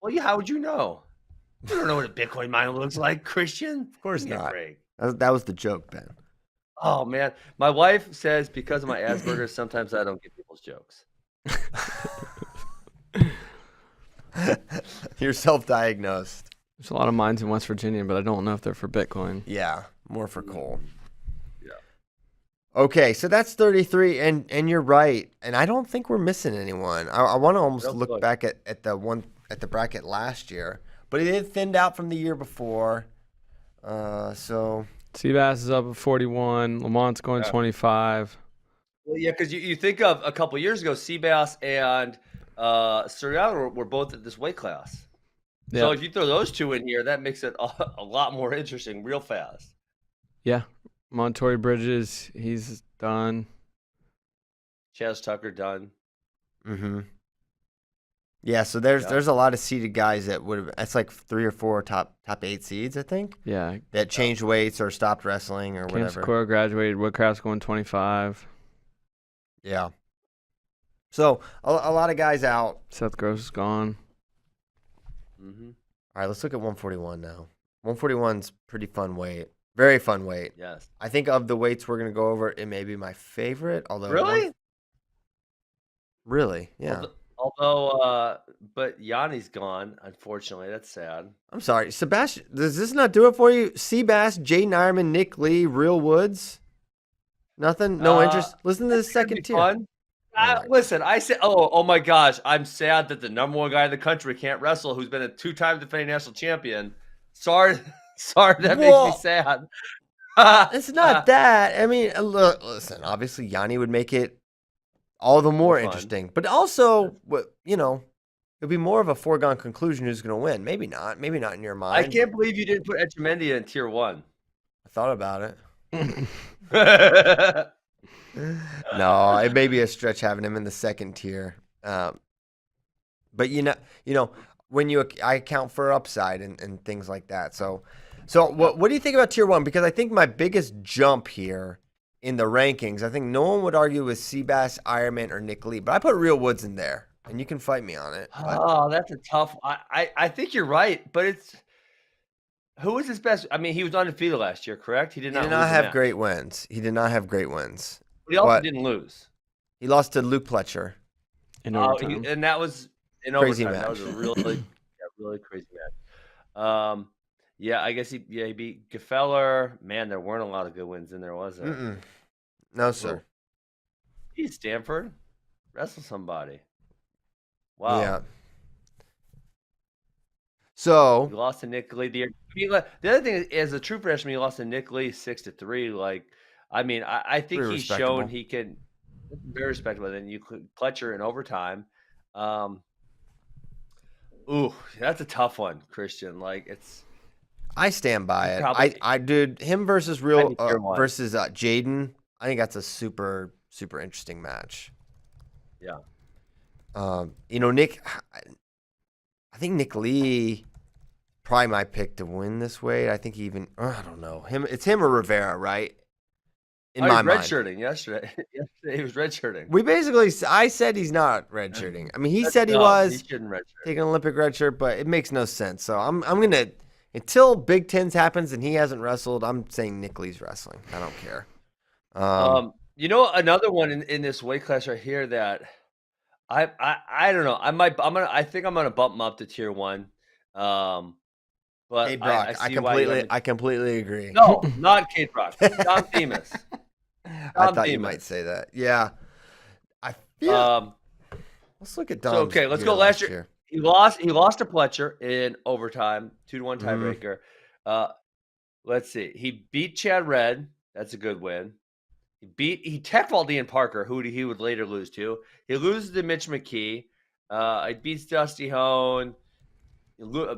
Well, yeah, how would you know? You don't know what a Bitcoin mine looks like, Christian? Of course Give me a not. break. That was the joke, Ben. Oh, man. My wife says because of my Asperger's, sometimes I don't get people's jokes. You're self-diagnosed. There's a lot of mines in West Virginia, but I don't know if they're for Bitcoin. Yeah, more for coal. Yeah. Okay, so that's 33, and you're right. And I don't think we're missing anyone. I want to almost look back at the bracket last year, but it thinned out from the year before. So Seabass is up at 41. Lamont's going 25. Well, yeah, because you think of a couple years ago, Seabass and Soriano were both at this weight class. So Yeah. if you throw those two in here, that makes it a lot more interesting real fast. Yeah. Montoya Bridges, he's done. Chaz Tucker done. Mm-hmm. Yeah, so there's a lot of seeded guys that would have. That's like 3 or 4 top 8 seeds, I think. Yeah. That changed weights or stopped wrestling or Cam whatever. Sikora graduated. Woodcraft's going 25. Yeah. So a lot of guys out. Seth Gross is gone. Mm-hmm. All right, let's look at 141 now. 141's pretty fun weight. Very fun weight. Yes. I think of the weights we're going to go over, it may be my favorite. Although Really? Really? Yeah. Although, but Yanni's gone, unfortunately. That's sad. I'm sorry. Sebastian, does this not do it for you? Seabass, Jay Ironman, Nick Lee, Real Woods? Nothing? No interest? Listen to the second tier. Fun. Listen, I said, oh my gosh, I'm sad that the number one guy in the country can't wrestle, who's been a 2-time defending national champion. Sorry, that makes me sad. It's not that. I mean, look, listen. Obviously, Yanni would make it all the more interesting, but also, it'd be more of a foregone conclusion who's going to win. Maybe not. Maybe not in your mind. I can't believe you didn't put Echemendia in tier 1. I thought about it. No, it may be a stretch having him in the second tier. But when I account for upside and things like that. So what do you think about tier 1? Because I think my biggest jump here in the rankings, I think no one would argue with Seabass, Ironman, or Nick Lee, but I put Real Woods in there, and you can fight me on it. Oh, that's a tough. I think you're right, but who was his best? I mean, he was undefeated last year, correct? He did not have great wins. He did not have great wins. But he also didn't lose. He lost to Luke Pletcher. In overtime. And that was in crazy overtime. match. That was a really, really crazy match. Yeah, I guess he beat Gefeller. Man, there weren't a lot of good wins in there, was there? Mm-mm. No, sir. He's Stanford. Wrestle somebody. Wow. Yeah. So he lost to Nick Lee. The other thing is, as a true freshman, he lost to Nick Lee 6-3. Like, I mean, I think pretty he's shown he can. Very respectable. Then you Pletcher in overtime. Ooh, that's a tough one, Christian. Like, it's. I stand by it. I dude, him versus versus Jaden. I think that's a super interesting match. Yeah. Nick. I think Nick Lee probably my pick to win this weight. I think I don't know It's him or Rivera, right? In my mind, redshirting yesterday. Yesterday he was redshirting. I said he's not redshirting. I mean, he said he was. He shouldn't redshirt. Take an Olympic redshirt, but it makes no sense. So I'm gonna. Until Big Tens happens and he hasn't wrestled, I'm saying Nick Lee's wrestling. I don't care. Another one in this weight class right here that I don't know. I think I'm gonna bump him up to tier 1. But Kate Brock, I completely agree. No, not Kate Brock. Dom Themis. I thought you might say that. Yeah. I feel. Let's look at Dom. So, okay, let's go last year. He lost to Pletcher in overtime, 2-1 tiebreaker. Let's see. He beat Chad Red. That's a good win. He tech-faulted Ian Parker, who he would later lose to. He loses to Mitch McKee. He beats Dusty Hone.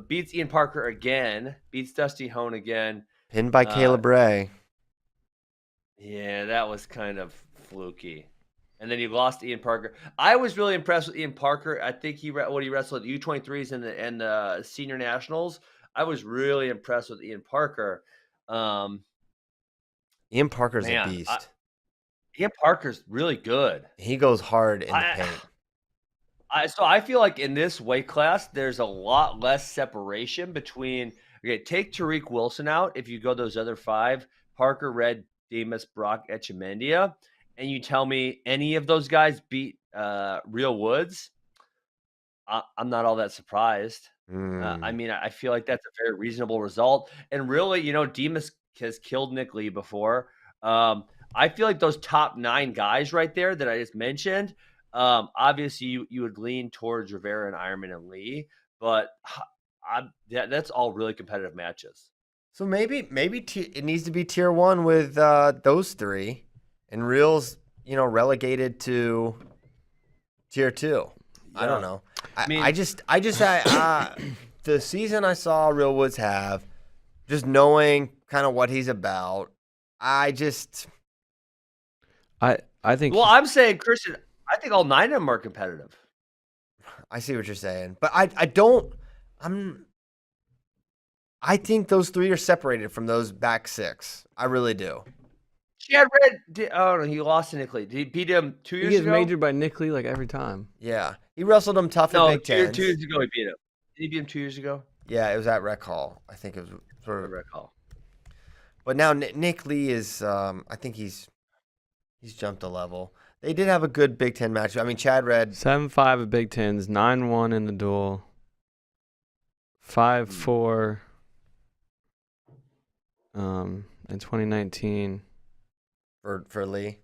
Beats Ian Parker again. Beats Dusty Hone again. Pinned by Caleb Ray. Yeah, that was kind of fluky. And then he lost to Ian Parker. I was really impressed with Ian Parker. I think he wrestled at U23s and the senior nationals. I was really impressed with Ian Parker. Ian Parker's a beast. Ian Parker's really good. He goes hard in the paint. So I feel like in this weight class, there's a lot less separation between. Okay, take Tariq Wilson out. If you go those other 5, Parker, Red, Demas, Brock, Echemendia, and you tell me any of those guys beat Real Woods, I'm not all that surprised. I mean, I feel like that's a very reasonable result. And really, Demas has killed Nick Lee before. I feel like those top 9 guys right there that I just mentioned, obviously you would lean towards Rivera and Ironman and Lee, but that's all really competitive matches. So maybe it needs to be tier 1 with those 3, and Real's relegated to tier 2. I don't know. I just the season I saw Real Woods have, just knowing kind of what he's about, I think. Well, I'm saying, Christian, I think all 9 of them are competitive. I see what you're saying, but I think those 3 are separated from those back 6. I really do. Chad Red, no, he lost to Nick Lee. Did he beat him 2 years ago? He gets majored by Nick Lee like every time. Yeah, he wrestled him tough at Big Ten. 2 years ago he beat him. Did he beat him 2 years ago? Yeah, it was at Rec Hall. I think it was sort of Rec Hall. But now Nick Lee is, I think he's jumped a level. They did have a good Big Ten match. I mean, Chad Red 7-5 at Big Tens, 9-1 in the duel, 5-4 in 2019. For Lee.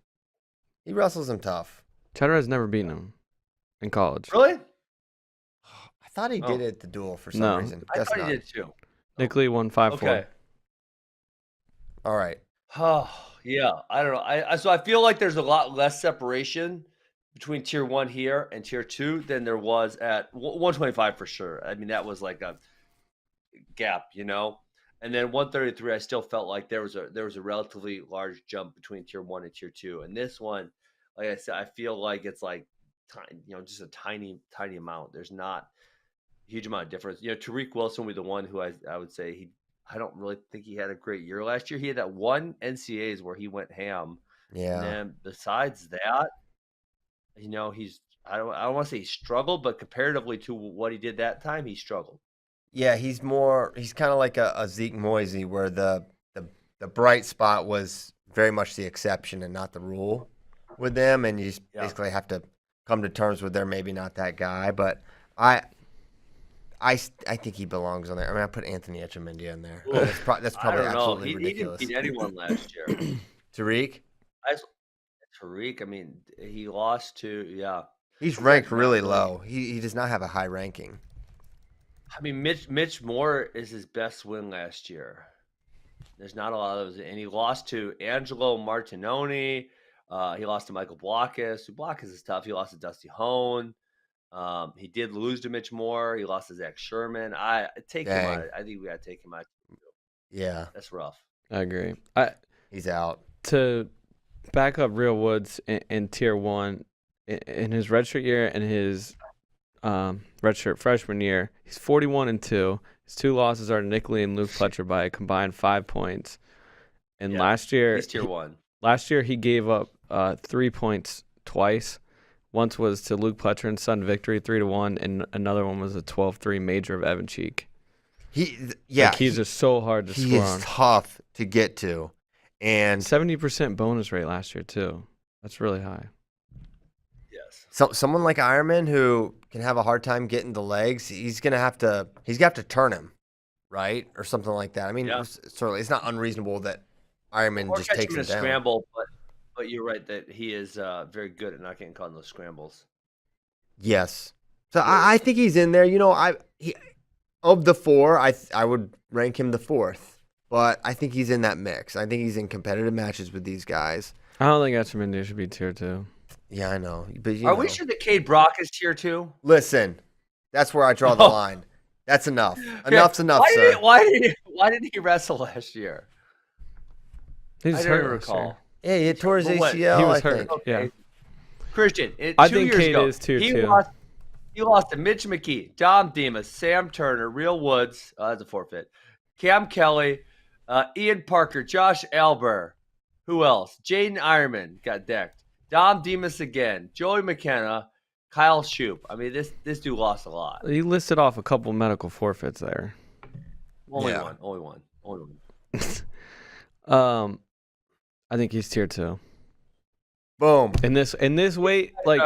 He wrestles him tough. Chad Red's never beaten him in college. Really? I thought he did it at the duel for some reason. I thought he did too. Nick Lee won 5-4. Okay. All right. Oh, yeah. I don't know. So I feel like there's a lot less separation between tier 1 here and tier 2 than there was at 125 for sure. I mean, that was like a gap, And then 133, I still felt like there was a relatively large jump between tier 1 and tier 2. And this one, like I said, I feel like it's like just a tiny amount. There's not a huge amount of difference. Tariq Wilson would be the one who I would say I don't really think he had a great year last year. He had that one NCAAs where he went ham. Yeah. And then besides that, I don't want to say he struggled, but comparatively to what he did that time, he struggled. Yeah, he's kind of like a Zeke Moisey, where the bright spot was very much the exception and not the rule with them, and you just basically have to come to terms with they're maybe not that guy. But I think he belongs on there. I mean, I put Anthony Etchemendia in there. That's probably absolutely ridiculous. He didn't beat anyone last year. Tariq? Tariq, I mean, he lost to He's ranked really low. He does not have a high ranking. I mean, Mitch Moore is his best win last year. There's not a lot of those. And he lost to Angelo Martinoni. He lost to Michael Blockus. Blockus is tough. He lost to Dusty Hone. He did lose to Mitch Moore. He lost to Zach Sherman. I take him out. I think we got to take him out. Yeah. That's rough. I agree. He's out. To back up Real Woods in tier 1, in his redshirt year and his redshirt freshman year, he's 41-2. His 2 losses are to Nick Lee and Luke Pletcher by a combined 5 points. And last year, he's tier 1. Last year he gave up 3 points twice. Once was to Luke Pletcher and Sun Victory 3-1, and another one was a 12-3 major of Evan Cheek. He's just so hard to score on. He is tough to get to, and 70% bonus rate last year too. That's really high. Yes. So someone like Ironman who can have a hard time getting the legs, he's gonna have to turn him, right, or something like that. I mean, certainly it's not unreasonable that Ironman just takes him down. Scramble, but you're right that he is very good at not getting caught in those scrambles. Yes. So I think he's in there. Of the 4, I would rank him the 4th, but I think he's in that mix. I think he's in competitive matches with these guys. I don't think Etchemendia should be tier 2. Yeah, I know. But Are we sure that Cade Brock is tier 2? Listen, that's where I draw the line. That's enough. Enough's enough, sir. Why did he wrestle last year? He's I hurt. don't recall. Yeah, he tore his ACL. He was I hurt. think. Okay. Yeah. Christian, I 2 think years Cade ago, is tier 2. He lost to Mitch McKee, Dom Demas, Sam Turner, Real Woods. That's a forfeit. Cam Kelly, Ian Parker, Josh Alber. Who else? Jaden Ironman got decked. Dom Demas again. Joey McKenna, Kyle Shoup. I mean, this dude lost a lot. He listed off a couple medical forfeits there. Only one. I think he's tier 2. Boom. In this weight, like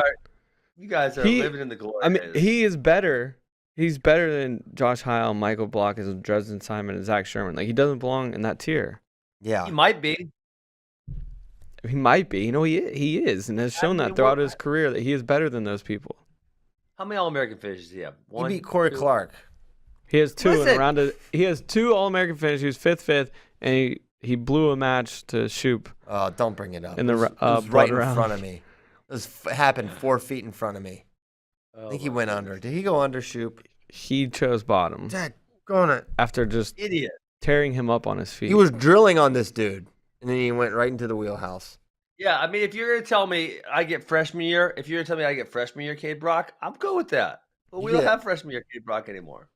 you guys are living in the glory. I mean, he is better. He's better than Josh Heil, Michael Blockus, Dresden Simon, and Zach Sherman. Like, he doesn't belong in that tier. Yeah. He might be. He might be. He is, and has shown that throughout his career that he is better than those people. How many All-American finishes does he have? He beat Corey Clark. He has two in Listen. a round of, he has 2 All-American finishes. He was 5th, and he blew a match to Shoop. Oh, don't bring it up. In the it was blood right in round. front of me. It happened 4 feet in front of me. I think he went under. Did he go under, Shoop? He chose bottom Dad, go on it. after just Idiot. tearing him up on his feet. He was drilling on this dude, and then he went right into the wheelhouse. Yeah, I mean, if you're gonna tell me I get freshman year, Cade Brock, I'm good with that. But we don't Yeah. have freshman year Cade Brock anymore.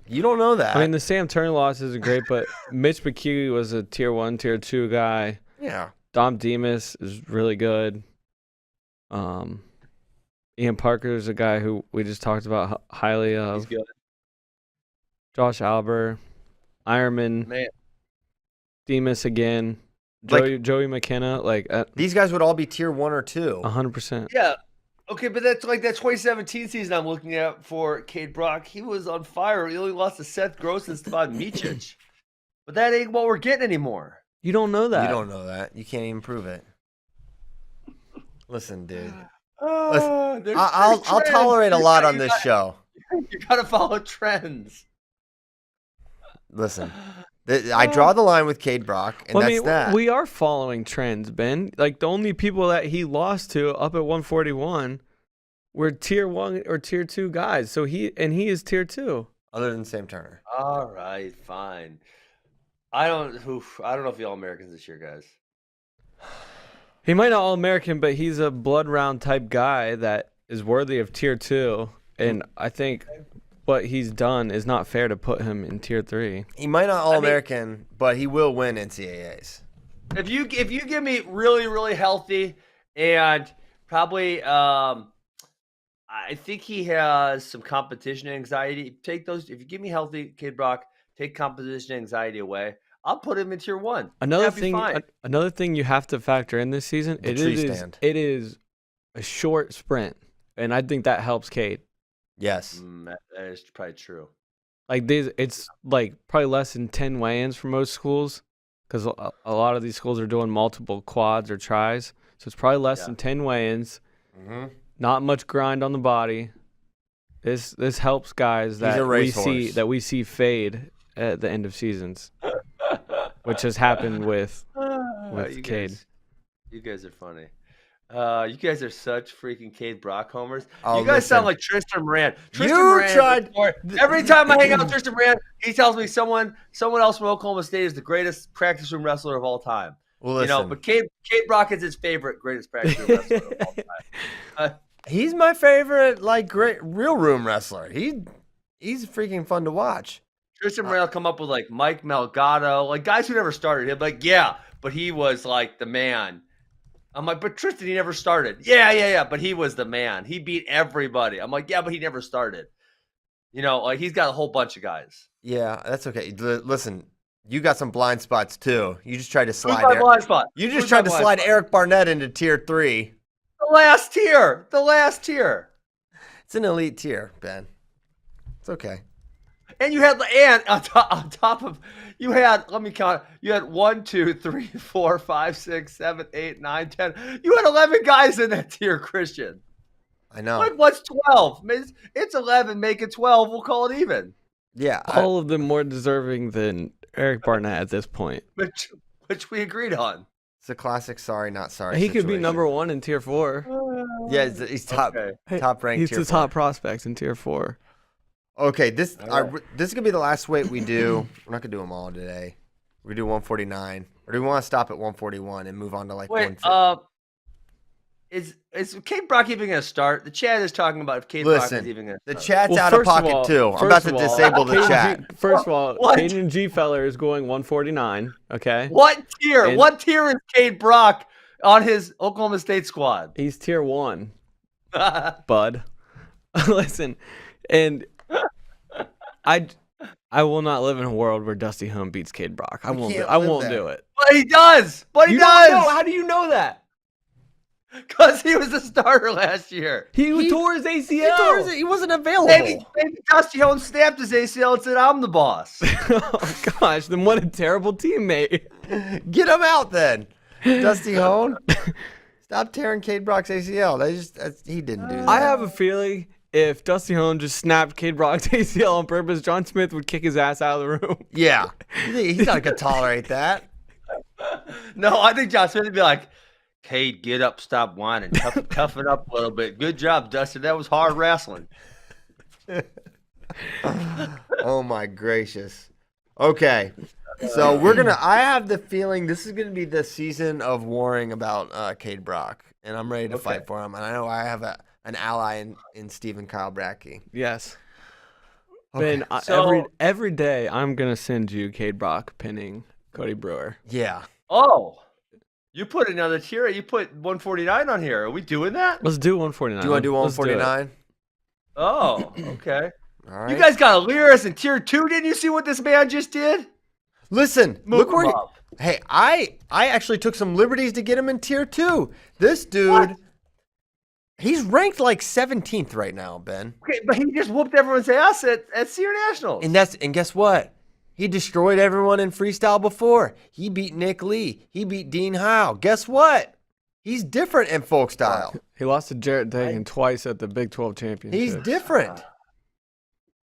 You don't know that. I mean, the Sam Turner loss isn't great, but Mitch McHugh was a tier 1, tier 2 guy. yeah. Dom Demas is really good. Ian Parker is a guy who we just talked about highly He's of. good. Josh Alber, Ironman, Man. Demas again, Like- Joey McKenna, like at These guys would all be tier 1 or 2. 100%. Yeah. Okay, but that's like that 2017 season I'm looking at for Cade Brock. He was on fire. He only lost to Seth Gross and Stevan Micic. But that ain't what we're getting anymore. You don't know that. You don't know that. You can't even prove it. Listen, dude. There's I'll trends. tolerate a You lot gotta- on this show. You gotta follow trends. Listen, I draw the line with Cade Brock, and Well, that's that. we are following trends, Ben. Like the only people that he lost to up at 141 were tier 1 or tier 2 guys. So he is tier 2. Other than Sam Turner. All right, fine. I don't know if the All-Americans this year, guys. He might not All-American, but he's a blood round type guy that is worthy of tier 2. And I think what he's done is not fair to put him in tier 3. He might not All-American, but he will win NCAAs. If you give me really, really healthy and probably I think he has some competition anxiety. Take those. If you give me healthy, Cade Brock, take competition anxiety away. I'll put him in tier 1. Another That'd be thing, fine. another thing you have to factor in this season, The tree stand. it is a short sprint, and I think that helps Cade. Yes. That is probably true. Like it's like probably less than 10 weigh-ins for most schools, because a lot of these schools are doing multiple quads or tries, so it's probably less than 10 weigh-ins. Mm-hmm. Not much grind on the body. This helps guys He's a racehorse. we see fade at the end of seasons, which has happened with Cade. You guys are funny. You guys are such freaking Cade Brock homers. Oh, you guys sound listen. like Tristan Moran. Every time I hang out with Tristan Moran, he tells me someone else from Oklahoma State is the greatest practice room wrestler of all time. Well, listen. But Cade Brock is his favorite greatest practice room wrestler of all time. He's my favorite, great real room wrestler. He's freaking fun to watch. Tristan Moran will come up with Mike Melgado, guys who never started. He'll be like, yeah, but he was the man. I'm like, but Tristan, he never started. Yeah, but he was the man. He beat everybody. I'm like, yeah, but he never started. He's got a whole bunch of guys. Yeah, that's okay. Listen, you got some blind spots too. You just tried to Who's slide my there. blind spot? You just Who's tried my to blind slide spot? Eric Barnett into tier 3. The last tier. It's an elite tier, Ben. It's okay. And you had on top of you had, let me count. You had 1, 2, 3, 4, 5, 6, 7, 8, 9, 10. You had 11 guys in that tier, Christian. I know. What's 12? It's 11. Make it 12. We'll call it even. Yeah. All of them more deserving than Eric Barnett at this point. Which we agreed on. It's a classic sorry, not sorry. He could be situation. number 1 in tier 4. Yeah, he's top Okay. top ranked He's tier the 4. top prospects in tier 4. Okay, this All this is gonna be the last weight we do. We're not gonna do them all today. We're gonna do 149, or do we want to stop at 141 and move on to Wait, 150? is Cade Brock even going to start? The chat is talking about if Cade Brock is even going to The start. chat's Well, out of first of pocket all- too. I'm first about to of all, disable the Caden chat. First of all, What? Caden G. Feller is going 149. Okay. What tier? And- What tier is Cade Brock on his Oklahoma State squad? He's tier 1, bud. Listen, and I will not live in a world where Dusty Home beats Cade Brock. I won't. can't I live won't there. do it. But he does. But he You don't does. know. How do you know that? Because he was a starter last year. He tore his ACL. He wasn't available. Maybe Dusty Holmes snapped his ACL and said, I'm the boss. Oh gosh, then what a terrible teammate. Get him out then, Dusty Hone. Stop tearing Cade Brock's ACL. He didn't do that. I have a feeling if Dusty Holland just snapped Cade Brock's ACL on purpose, John Smith would kick his ass out of the room. Yeah. He's not going to tolerate that. No, I think John Smith would be like, Cade, get up, stop whining, tough it up a little bit. Good job, Dusty. That was hard wrestling. Oh, my gracious. Okay. So I have the feeling this is going to be the season of worrying about Cade Brock, and I'm ready to fight for him. And I know I have an ally in Stephen Kyle Brackey. Yes. Okay. Ben, every day I'm going to send you Cade Brock pinning Cody Brewer. Yeah. Oh, you put another tier. You put 149 on here. Are we doing that? Let's do 149. Do you want to do 149? Oh, okay. All right. You guys got Aliris in tier 2. Didn't you see what this man just did? Listen, Move him up. Hey, I actually took some liberties to get him in tier 2. This dude, he's ranked like 17th right now, Ben. Okay, but he just whooped everyone's ass at Senior Nationals. And guess what? He destroyed everyone in freestyle before. He beat Nick Lee. He beat Dean Howe. Guess what? He's different in folk style. He lost to Jarrett Dagan twice at the Big 12 championship. He's different.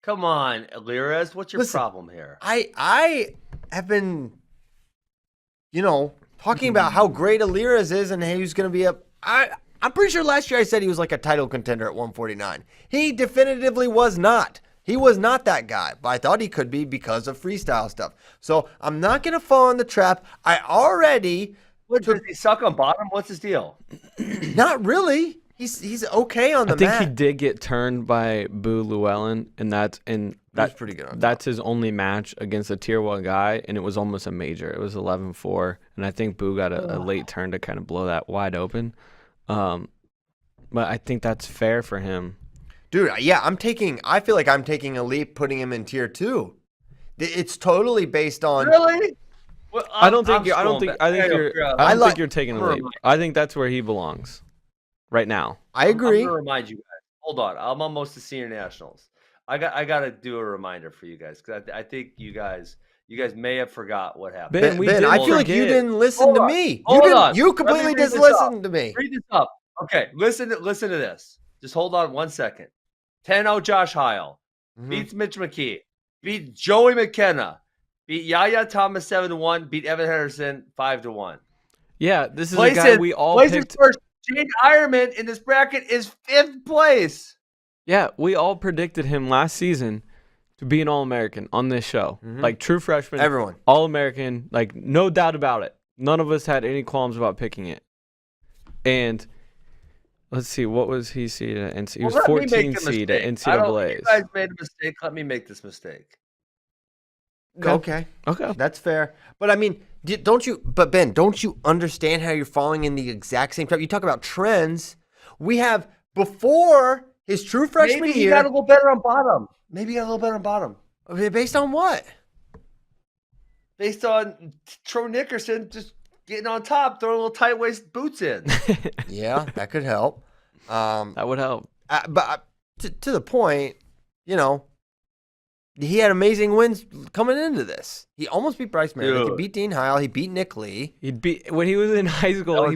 Come on, Aliris. What's your problem here? I have been, talking about how great Aliris is and he's going to be I'm pretty sure last year I said he was like a title contender at 149. He definitively was not. He was not that guy, but I thought he could be because of freestyle stuff. So I'm not going to fall in the trap. I already Does he suck on bottom? What's his deal? Not really. He's okay on the mat. I think he did get turned by Boo Llewellyn, and that's pretty good on that's his only match against a tier 1 guy, and it was almost a major. It was 11-4, and I think Boo got a late turn to kind of blow that wide open. But I think that's fair for him. Dude, yeah, I feel like I'm taking a leap putting him in tier 2. It's totally based on Really? Well, I think you're taking a leap. I think that's where he belongs right now. I agree. I'm gonna remind you guys. Hold on, I'm almost to Senior Nationals. I got to do a reminder for you guys because I think you guys may have forgot what happened. Ben, I feel like you didn't listen Hold to on. me. Hold on. You completely Let me read just this up. listened to me. Read this up. Okay, listen to this. Just hold on 1 second. 10-0 Josh Heil beats Mitch McKee, beat Joey McKenna, beat Yaya Thomas 7-1, beat Evan Henderson 5-1. Yeah, this is a guy we all picked. First. Jake Ironman in this bracket is 5th place. Yeah, we all predicted him last season to be an All-American on this show. Like true freshman. Everyone. All-American, like no doubt about it. None of us had any qualms about picking it. And let's see, what was he seeded at? He was 14 seed at NCAA. If you guys made a mistake, let me make this mistake. Okay. That's fair. But I mean, Ben, don't you understand how you're falling in the exact same trap? You talk about trends. We have before his true freshman Maybe he year. got a little better on bottom. Okay, based on what? Based on Tro Nickerson just getting on top, throwing little tight waist boots in. Yeah, that could help. That would help. But to the point, he had amazing wins coming into this. He almost beat Bryce Meredith. He beat Dean Heil. He beat Nick Lee. When he was in high school. He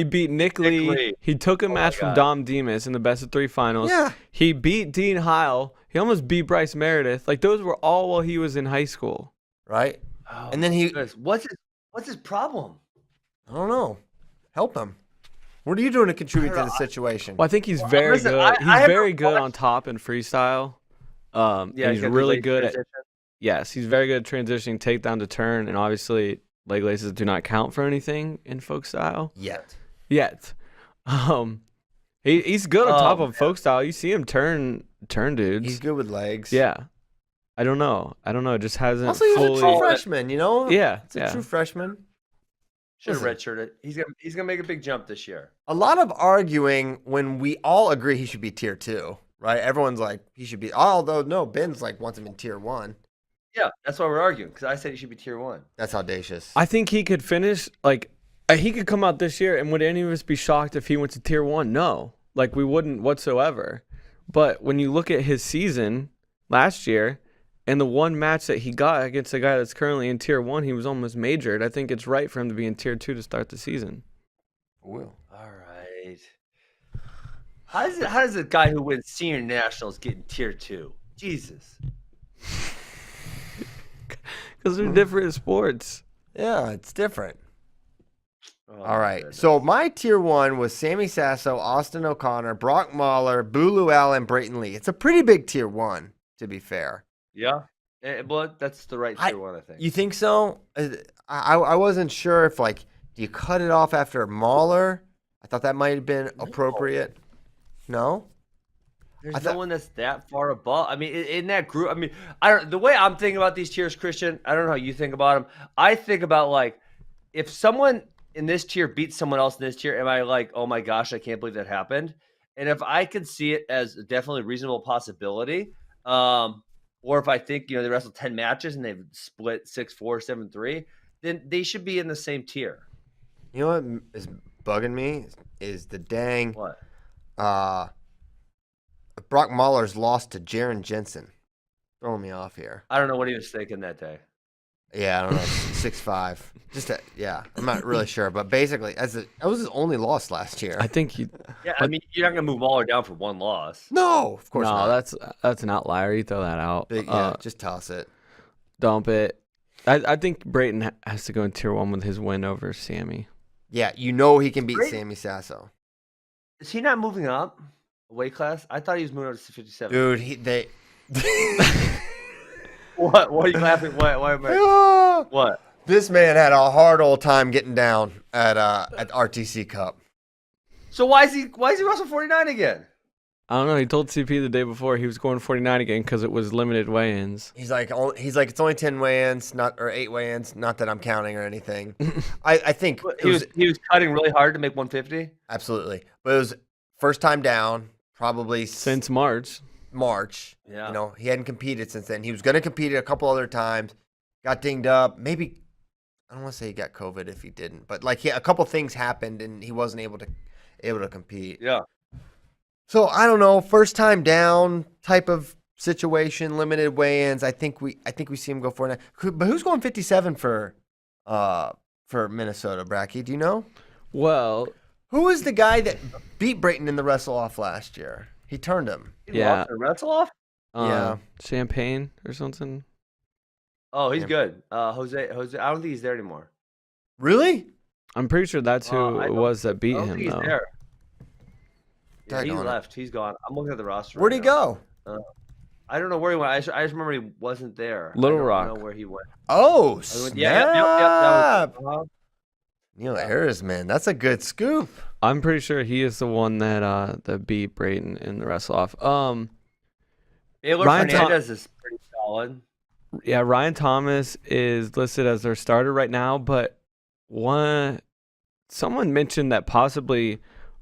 beat Nick Lee. He took a match from Dom Demas in the best of 3 finals. Yeah. He beat Dean Heil. He almost beat Bryce Meredith. Like those were all while he was in high school. Right. Oh, and then what's his problem? I don't know. Help him. What are you doing to contribute to the situation? Well, I think he's very good. He's very good on top and freestyle. He's really good at. Yes, he's very good at transitioning takedown to turn, and obviously leg laces do not count for anything in folk style. Yet. He's good on top of folk style. You see him turn dudes. He's good with legs. Yeah. I don't know. It just hasn't also, he's fully. a true freshman, Yeah. It's a true freshman. Should have redshirted. He's gonna make a big jump this year. A lot of arguing when we all agree he should be tier 2, right? Everyone's like he should be. Although no, Ben's like wants him in tier 1. Yeah, that's why we're arguing because I said he should be tier 1. That's audacious. I think he could finish he could come out this year, and would any of us be shocked if he went to tier 1? No, we wouldn't whatsoever. But when you look at his season last year. And the one match that he got against the guy that's currently in tier 1, he was almost majored. I think it's right for him to be in tier 2 to start the season. Will. All right. How does a guy who wins senior nationals get in tier 2? Jesus. Because they're different sports. Yeah, it's different. Oh, All my right. goodness. So my tier 1 was Sammy Sasso, Austin O'Connor, Brock Mahler, Bulu Allen, Brayton Lee. It's a pretty big tier 1, to be fair. Yeah. Well, that's the right tier 1, I think. You think so? I wasn't sure if, like, do you cut it off after Mahler? I thought that might have been appropriate. No? There's no one that's that far above. I mean, in that group, I mean, the way I'm thinking about these tiers, Christian, I don't know how you think about them. I think about, like, if someone in this tier beats someone else in this tier, am I like, oh my gosh, I can't believe that happened? And if I could see it as definitely a reasonable possibility, or if I think, they wrestled 10 matches and they've split 6-4, 7-3, then they should be in the same tier. You know what is bugging me is the dang What? Brock Mahler's lost to Jaron Jensen. Throwing me off here. I don't know what he was thinking that day. Yeah, I don't know. 6'5". I'm not really sure, but basically, that was his only loss last year. I think he. Yeah, I mean, you're not gonna move Mahler down for one loss. No, of course not. That's an outlier. You throw that out. Just toss it. Dump it. I think Brayton has to go in tier 1 with his win over Sammy. Yeah, he can beat Brayton- Sammy Sasso. Is he not moving up a weight class? I thought he was moving up to 57. Dude, they. What? What are you laughing? What? This man had a hard old time getting down at RTC Cup. So why is he wrestling 49 again? I don't know. He told CP the day before he was going 49 again because it was limited weigh-ins. He's like it's only 10 weigh-ins, or 8 weigh-ins. Not that I'm counting or anything. I think He was cutting really hard to make 150. Absolutely, but it was first time down, probably Since March. Yeah, he hadn't competed since then. He was going to compete a couple other times, got dinged up. Maybe I don't want to say he got COVID if he didn't, but like a couple things happened and he wasn't able to compete. Yeah. So I don't know, first time down type of situation, limited weigh-ins. I think we see him go 49. But who's going 57 for Minnesota, Bracky? Do you know? Well, who was the guy that beat Brayton in the wrestle off last year? He turned him. He lost the wrestle off? Yeah. Champagne or something. Oh, he's good. Jose. I don't think he's there anymore. Really? I'm pretty sure that's who it was that beat him, he's though. there. Yeah, he Daggone it. left. He's gone. I'm looking at the roster. Where'd he go? I don't know where he went. I just remember he wasn't there. Little I don't Rock. know where he went. Oh, Yep. snap. That was, Neil Ayers, man. That's a good scoop. I'm pretty sure he is the one that beat Brayton in the wrestle off. Baylor Ryan Fernandez is pretty solid. Yeah, Ryan Thomas is listed as their starter right now, but someone mentioned that possibly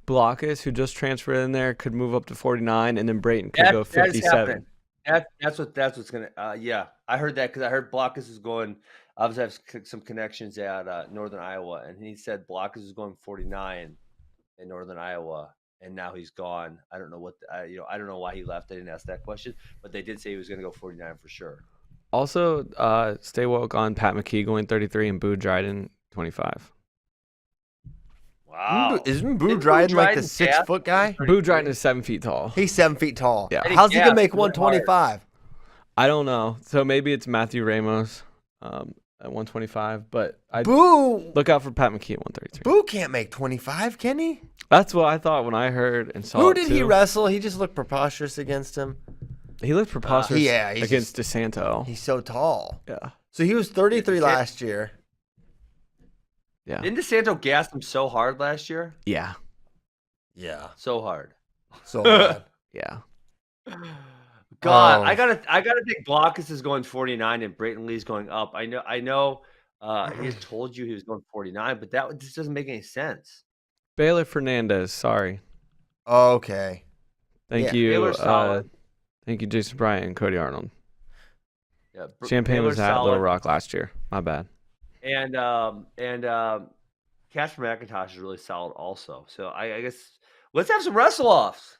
Blockus, who just transferred in there, could move up to 49, and then Brayton could go 57. That's what's gonna. Yeah, I heard that because I heard Blockus is going. Obviously, I have some connections at Northern Iowa, and he said Blockus is going 49 in Northern Iowa, and now he's gone. I don't know I don't know why he left. I didn't ask that question, but they did say he was going to go 49 for sure. Also, stay woke on Pat McKee going 33 and Boo Dryden 25. Wow. Isn't Boo Dryden like the 6-foot guy? Boo Dryden is 7 feet tall. He's 7 feet tall. Yeah. How's he going to make 125? I don't know. So maybe it's Matthew Ramos at 125, but Boo! Look out for Pat McKee at 133. Boo can't make 25, can he? That's what I thought when I heard and saw Who it, did too. he wrestle? He just looked preposterous against him. He looked preposterous he's against DeSanto. He's so tall. Yeah. So he was 33 last year. Yeah. Didn't DeSanto gas him so hard last year? Yeah. Yeah. So hard. So bad. Yeah. God, I gotta think Blockus is going 49 and Brayton Lee's going up. I know he had told you he was going 49, but that just doesn't make any sense. Baylor Fernandez, sorry. Okay. Thank you. Thank you, Jason Bryant and Cody Arnold. Yeah, Champagne was at Little Rock last year. My bad. And Casper McIntosh is really solid also. So I guess let's have some wrestle offs.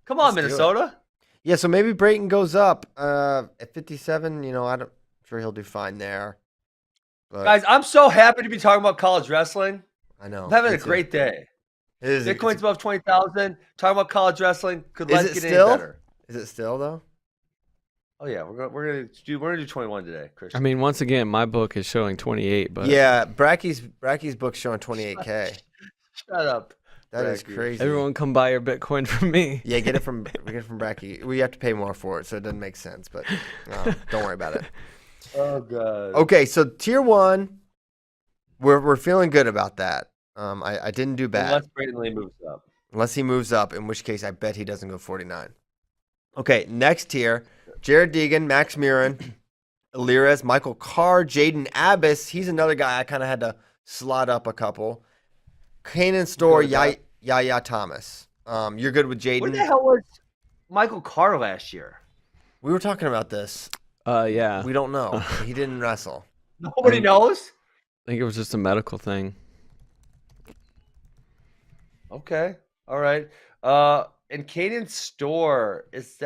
Come on, Minnesota. Yeah, so maybe Brayton goes up at 57. I'm sure he'll do fine there. But Guys, I'm so happy to be talking about college wrestling. I know. I'm having a great day. Bitcoin's above 20,000. Talking about college wrestling. Could life get any better? Is it still though? Oh yeah, we're gonna do 21 today, Christian. I mean, once again, my book is showing 28, but yeah, Bracky's book's showing 28K. Shut up. That is crazy. Everyone come buy your Bitcoin from me. Yeah, get it from Bracky. We have to pay more for it, so it doesn't make sense. But don't worry about it. Oh god. Okay, so tier 1, we're feeling good about that. I didn't do bad. Unless Brayden Lee moves up. Unless he moves up, in which case I bet he doesn't go 49. Okay, next tier: Jared Deegan, Max Murin, Alirez, Michael Carr, Jaden Abbas. He's another guy I kind of had to slot up a couple. Kanan Storr, Yaya Thomas. You're good with Jaden. Where the hell was Michael Carr last year? We were talking about this. Yeah. We don't know. He didn't wrestle. Nobody knows? I think it was just a medical thing. Okay. All right. And Kanan Storr, is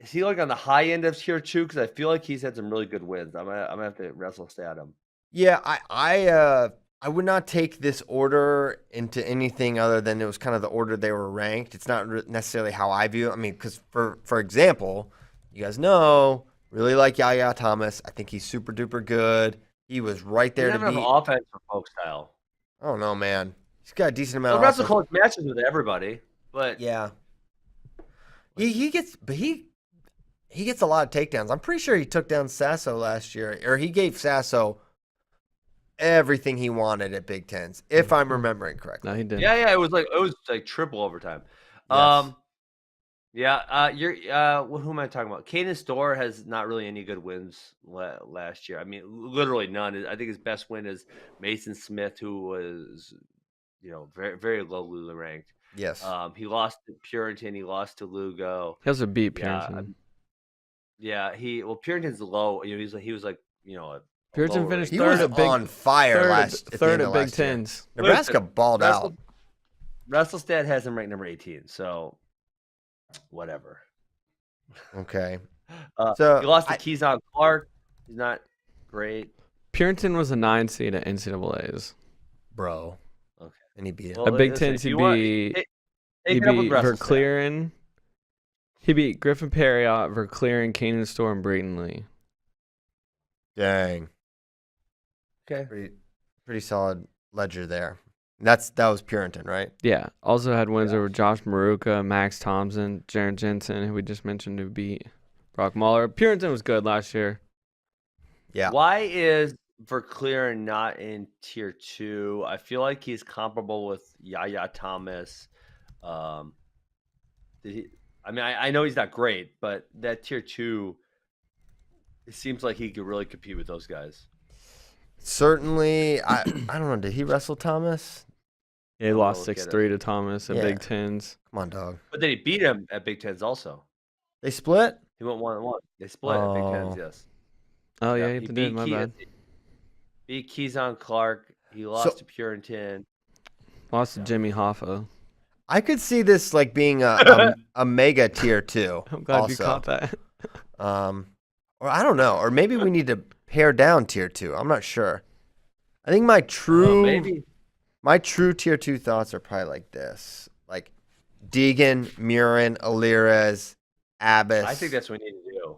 he like on the high end of tier 2? Because I feel like he's had some really good wins. I'm gonna have to wrestle stat him. Yeah, I would not take this order into anything other than it was kind of the order they were ranked. It's not necessarily how I view it. I mean, because for example, you guys know, really like Yaya Thomas. I think he's super duper good. He was right there to beat. An offense for folk style. I don't know, man. He's got a decent amount He'll of wrestle offense. close matches with everybody, but Yeah. He gets a lot of takedowns. I'm pretty sure he took down Sasso last year, or he gave Sasso everything he wanted at Big Tens, if I'm remembering correctly. No, he did. Yeah, it was like triple overtime. Yes. Who am I talking about? Kanan Storr has not really any good wins last year. I mean, literally none. I think his best win is Mason Smith, who was, very, very lowly ranked. Yes. He lost to Puritan. He lost to Lugo. He also beat Puritan. Puritan's low. He was like, Puritan finished he third was at Big on fire third at Big Tens. Nebraska balled out. WrestleStat has him ranked number 18. So, whatever. Okay. So he lost to Keyshawn Clark. He's not great. Puritan was a 9 seed at NCAA's. Bro. Okay. And he beat him. At Big Tens, he beat Verclearen. He beat Griffin Perriott, Verclearen, Kanan Storr, and Brayton Lee. Dang. Okay. Pretty solid ledger there. That was Puritan, right? Yeah. Also had wins over Josh Maruka, Max Thompson, Jaron Jensen, who we just mentioned, who beat Brock Mahler. Puritan was good last year. Yeah. Why is Verclearen not in tier 2? I feel like he's comparable with Yaya Thomas. I know he's not great, but that tier 2, it seems like he could really compete with those guys. Certainly. I don't know. Did he wrestle Thomas? Yeah, he lost 6-3 to Thomas at Big Tens. Come on, dog. But then he beat him at Big Tens also. They split? He went 1-1. They split at Big Tens, yes. Oh, yeah, he did. My bad. Beat Keyshawn Clark. He lost to Puritan. Lost to Jimmy Hoffa. I could see this like being a mega tier 2. I'm glad also. you caught that. Or I don't know. Or maybe we need to pare down tier 2. I'm not sure. I think my true tier 2 thoughts are probably like this. Like Deegan, Murin, Alirez, Abbas. I think that's what we need to do.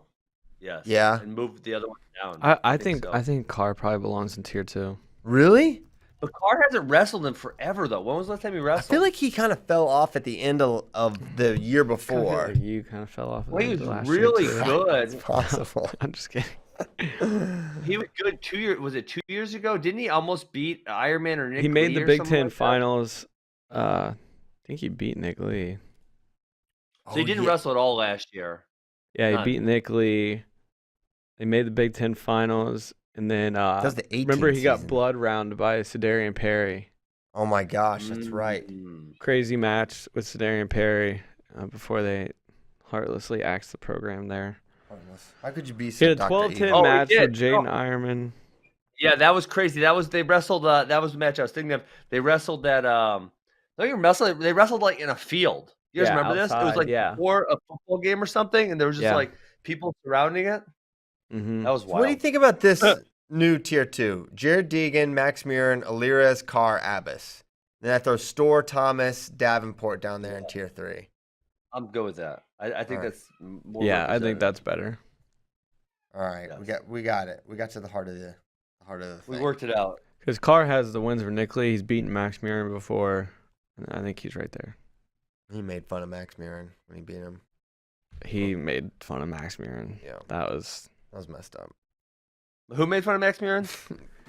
Yes. Yeah. And move the other one down. I think Carr probably belongs in tier 2. Really? But Carr hasn't wrestled in forever, though. When was the last time he wrestled? I feel like he kind of fell off at the end of the year before. Like you kind of fell off. Well, he was really good. It's possible. I'm just kidding. He was good 2 years. Was it 2 years ago? Didn't he almost beat Ironman or Nick? He made Lee the Big Ten like finals. I think he beat Nick Lee. So he didn't wrestle at all last year. Yeah, he beat Nick Lee. They made the Big Ten finals, and then that was the 18th remember he got season. blood rounded by Sedarian Perry. Oh my gosh, that's right. Crazy match with Sedarian Perry before they heartlessly axed the program there. How could you be He so had a 12-10 match with Jaden Ironman. Yeah, that was crazy. They wrestled. That was the match I was thinking of. They wrestled that. They wrestled like in a field. You guys remember this? It was like before a football game or something, and there was just like people surrounding it. Mm-hmm. That was wild. What do you think about this new tier 2? Jared Deegan, Max Murin, Alirez, Carr, Abbas. Then I throw Storr, Thomas, Davenport down there in tier 3. I'm good with that. I think Alright. that's more. Yeah, I think representative. that's better. All right, Yes. we got it. We got to the heart of the We thing. worked it out. Because Carr has the wins for Nickley. He's beaten Max Murin before. And I think he's right there. He made fun of Max Murin when he beat him. He made fun of Max Murin. Yeah, That was messed up. Who made fun of Max Murin?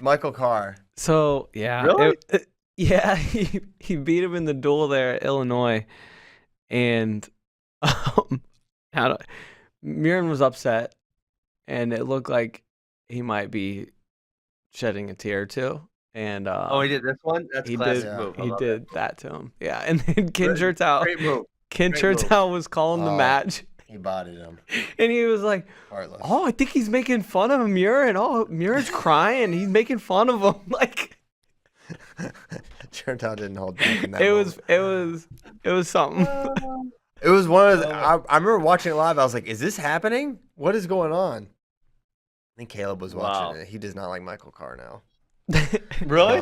Michael Carr. so. Yeah, Really? yeah. He beat him in the duel there at Illinois, and Murin was upset, and it looked like he might be shedding a tear or two. And Oh, he did this one. That's he classic did. move. I He love did that to him. Yeah, and then Ken Chertow. Great move. Ken Great move. Chertow was calling the Oh. match, He bodied him. and he was like, Heartless. "Oh, I think he's making fun of Murin. Oh, Murin's crying. He's making fun of him." Like Chertow didn't hold back in that it moment. was something. It was one of the, I remember watching it live. I was like, is this happening? What is going on? I think Caleb was watching Wow. it. He does not like Michael Carr now. Really?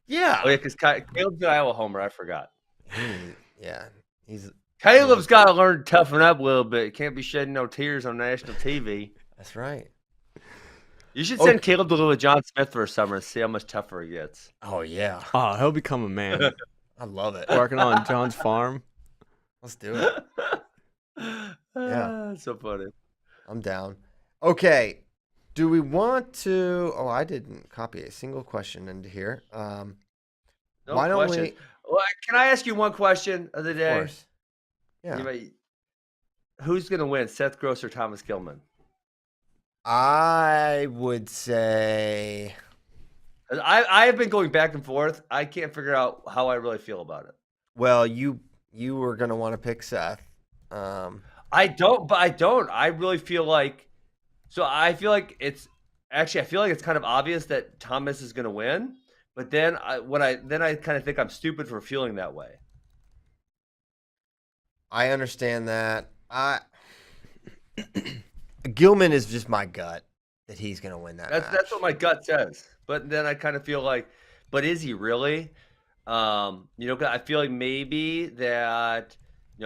Yeah. Oh yeah, because Caleb's an Iowa homer. I forgot. He's Caleb's got to learn to toughen up a little bit. Can't be shedding no tears on national TV. that's right. You should send Caleb to live with John Smith for a summer and see how much tougher he gets. Oh yeah. Oh, he'll become a man. I love it. Working on John's farm. Let's do it. Yeah, so funny. I'm down. Okay. Do we want to? Oh, I didn't copy a single question into here. No Why don't questions. we? Well, can I ask you one question of the Of day? course. Yeah. Who's gonna win, Seth Gross or Thomas Gilman? I would say. 'Cause I have been going back and forth. I can't figure out how I really feel about it. Well, you were gonna want to pick Seth. I don't, but I don't. I really feel like. So I feel like it's actually. I feel like it's kind of obvious that Thomas is gonna win. But then I kind of think I'm stupid for feeling that way. I understand that. Gilman is just my gut that he's gonna win that match. That's what my gut says. But then I kind of feel like, but is he really? 'Cause I feel like maybe that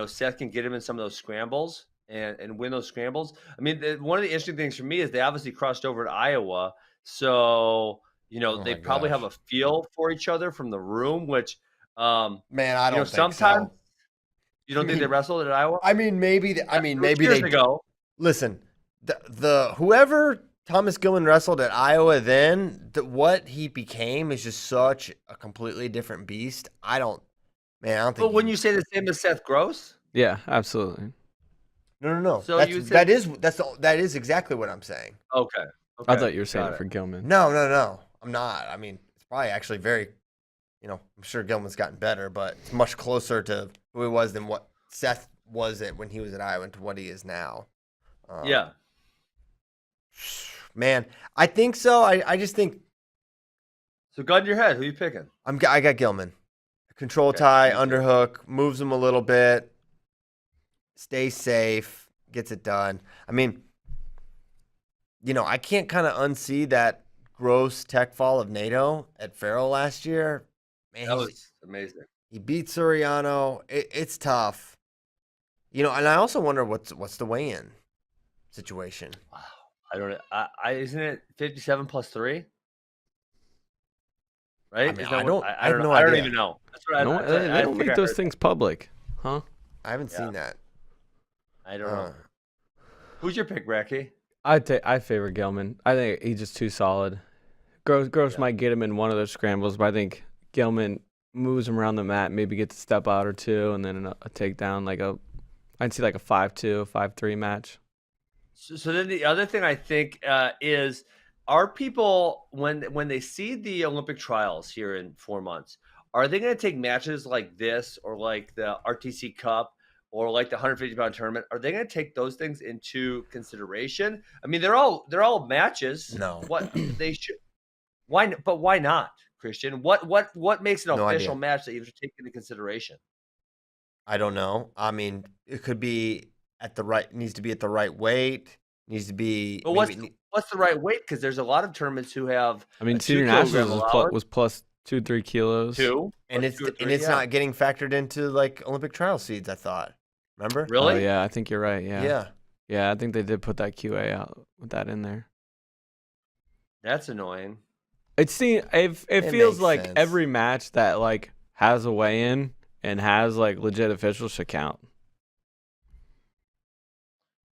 Seth can get him in some of those scrambles and win those scrambles. I mean, one of the interesting things for me is they obviously crossed over to Iowa, so they my probably have a gosh. feel for each other from the room. Which, Man, I don't think sometimes so. you don't think they wrestled at Iowa. I mean, maybe. Maybe years they ago. listen. The whoever Thomas Gilman wrestled at Iowa then, what he became is just such a completely different beast. I don't think. But wouldn't you say the same as Seth Gross? Yeah, absolutely. No. So That's, you would say- that is exactly what I'm saying. Okay. I thought you were saying got it for Gilman. No. I'm not. I mean, it's probably actually very, I'm sure Gilman's gotten better, but it's much closer to who he was than what Seth was at when he was at Iowa and to what he is now. Yeah. Man, I think so. I just think So gun to your head. Who you picking? I got Gilman. Control Okay, tie, me too. underhook, moves him a little bit, stays safe, gets it done. I mean, I can't kind of unsee that gross tech fall of NATO at Farrell last year. Man, That was amazing. he beat Soriano. It's tough. And I also wonder what's the weigh-in situation. Wow. I don't know. Isn't it 57 plus 3? Right? I mean, Is that I don't know. no I don't idea. even know. That's what No, they don't make those things public, huh? I haven't seen that. I don't know. Who's your pick, Racky? I favor Gilman. I think he's just too solid. Gross might get him in one of those scrambles, but I think Gilman moves him around the mat, maybe gets a step out or two, and then a takedown. I'd see like a 5-2, 5-3 match. So then the other thing I think is, are people when they see the Olympic trials here in 4 months, are they going to take matches like this or like the RTC Cup or like the 150-pound tournament? Are they going to take those things into consideration? I mean, they're all matches. No. What they should. Why? But why not, Christian? What makes an No official idea. match that you should take into consideration? I don't know. I mean, it could be needs to be at the right weight. Needs to be. But what's the right weight? Because there's a lot of tournaments who have. I mean, a senior 2 kilogram nationals allowance. was plus 2-3 kilos. 2? And Or it's 2 or 3, and it's yeah. not getting factored into like Olympic trial seeds, I thought. Remember? Really? Oh yeah, I think you're right. Yeah. Yeah. Yeah, I think they did put that QA out with that in there. That's annoying. It feels makes like sense. every match that like has a weigh-in and has like legit officials should count.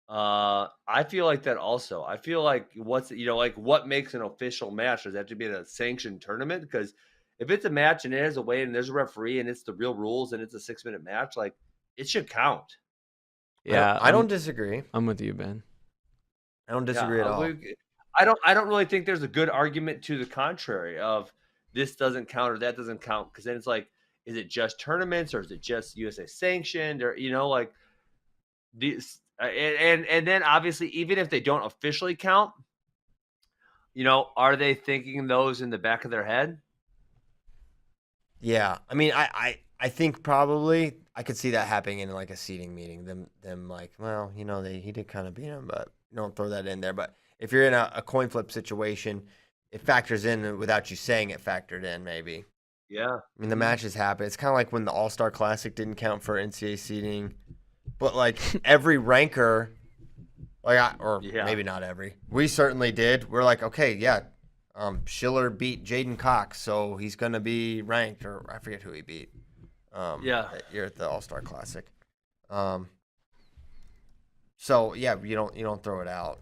I feel like that also. I feel like what makes an official match? Does it have to be in a sanctioned tournament? Because if it's a match and it has a weigh and there's a referee and it's the real rules and it's a 6-minute match, like it should count. Yeah, I don't disagree. I'm with you, Ben. I don't disagree at all. I don't really think there's a good argument to the contrary of this doesn't count or that doesn't count, because then it's like, is it just tournaments or is it just USA sanctioned, or like these and then obviously even if they don't officially count, are they thinking those in the back of their head? Yeah. I mean, I think probably I could see that happening in like a seating meeting. Them like, well, he did kind of beat him, but don't throw that in there. But if you're in a coin flip situation, it factors in without you saying it factored in, maybe. Yeah. I mean, the matches happen. It's kind of like when the All-Star Classic didn't count for NCAA seeding, but like every ranker, maybe not every. We certainly did. We're like, okay, yeah, Schiller beat Jaden Cox, so he's gonna be ranked, or I forget who he beat. You're at the All-Star Classic. So yeah, you don't throw it out.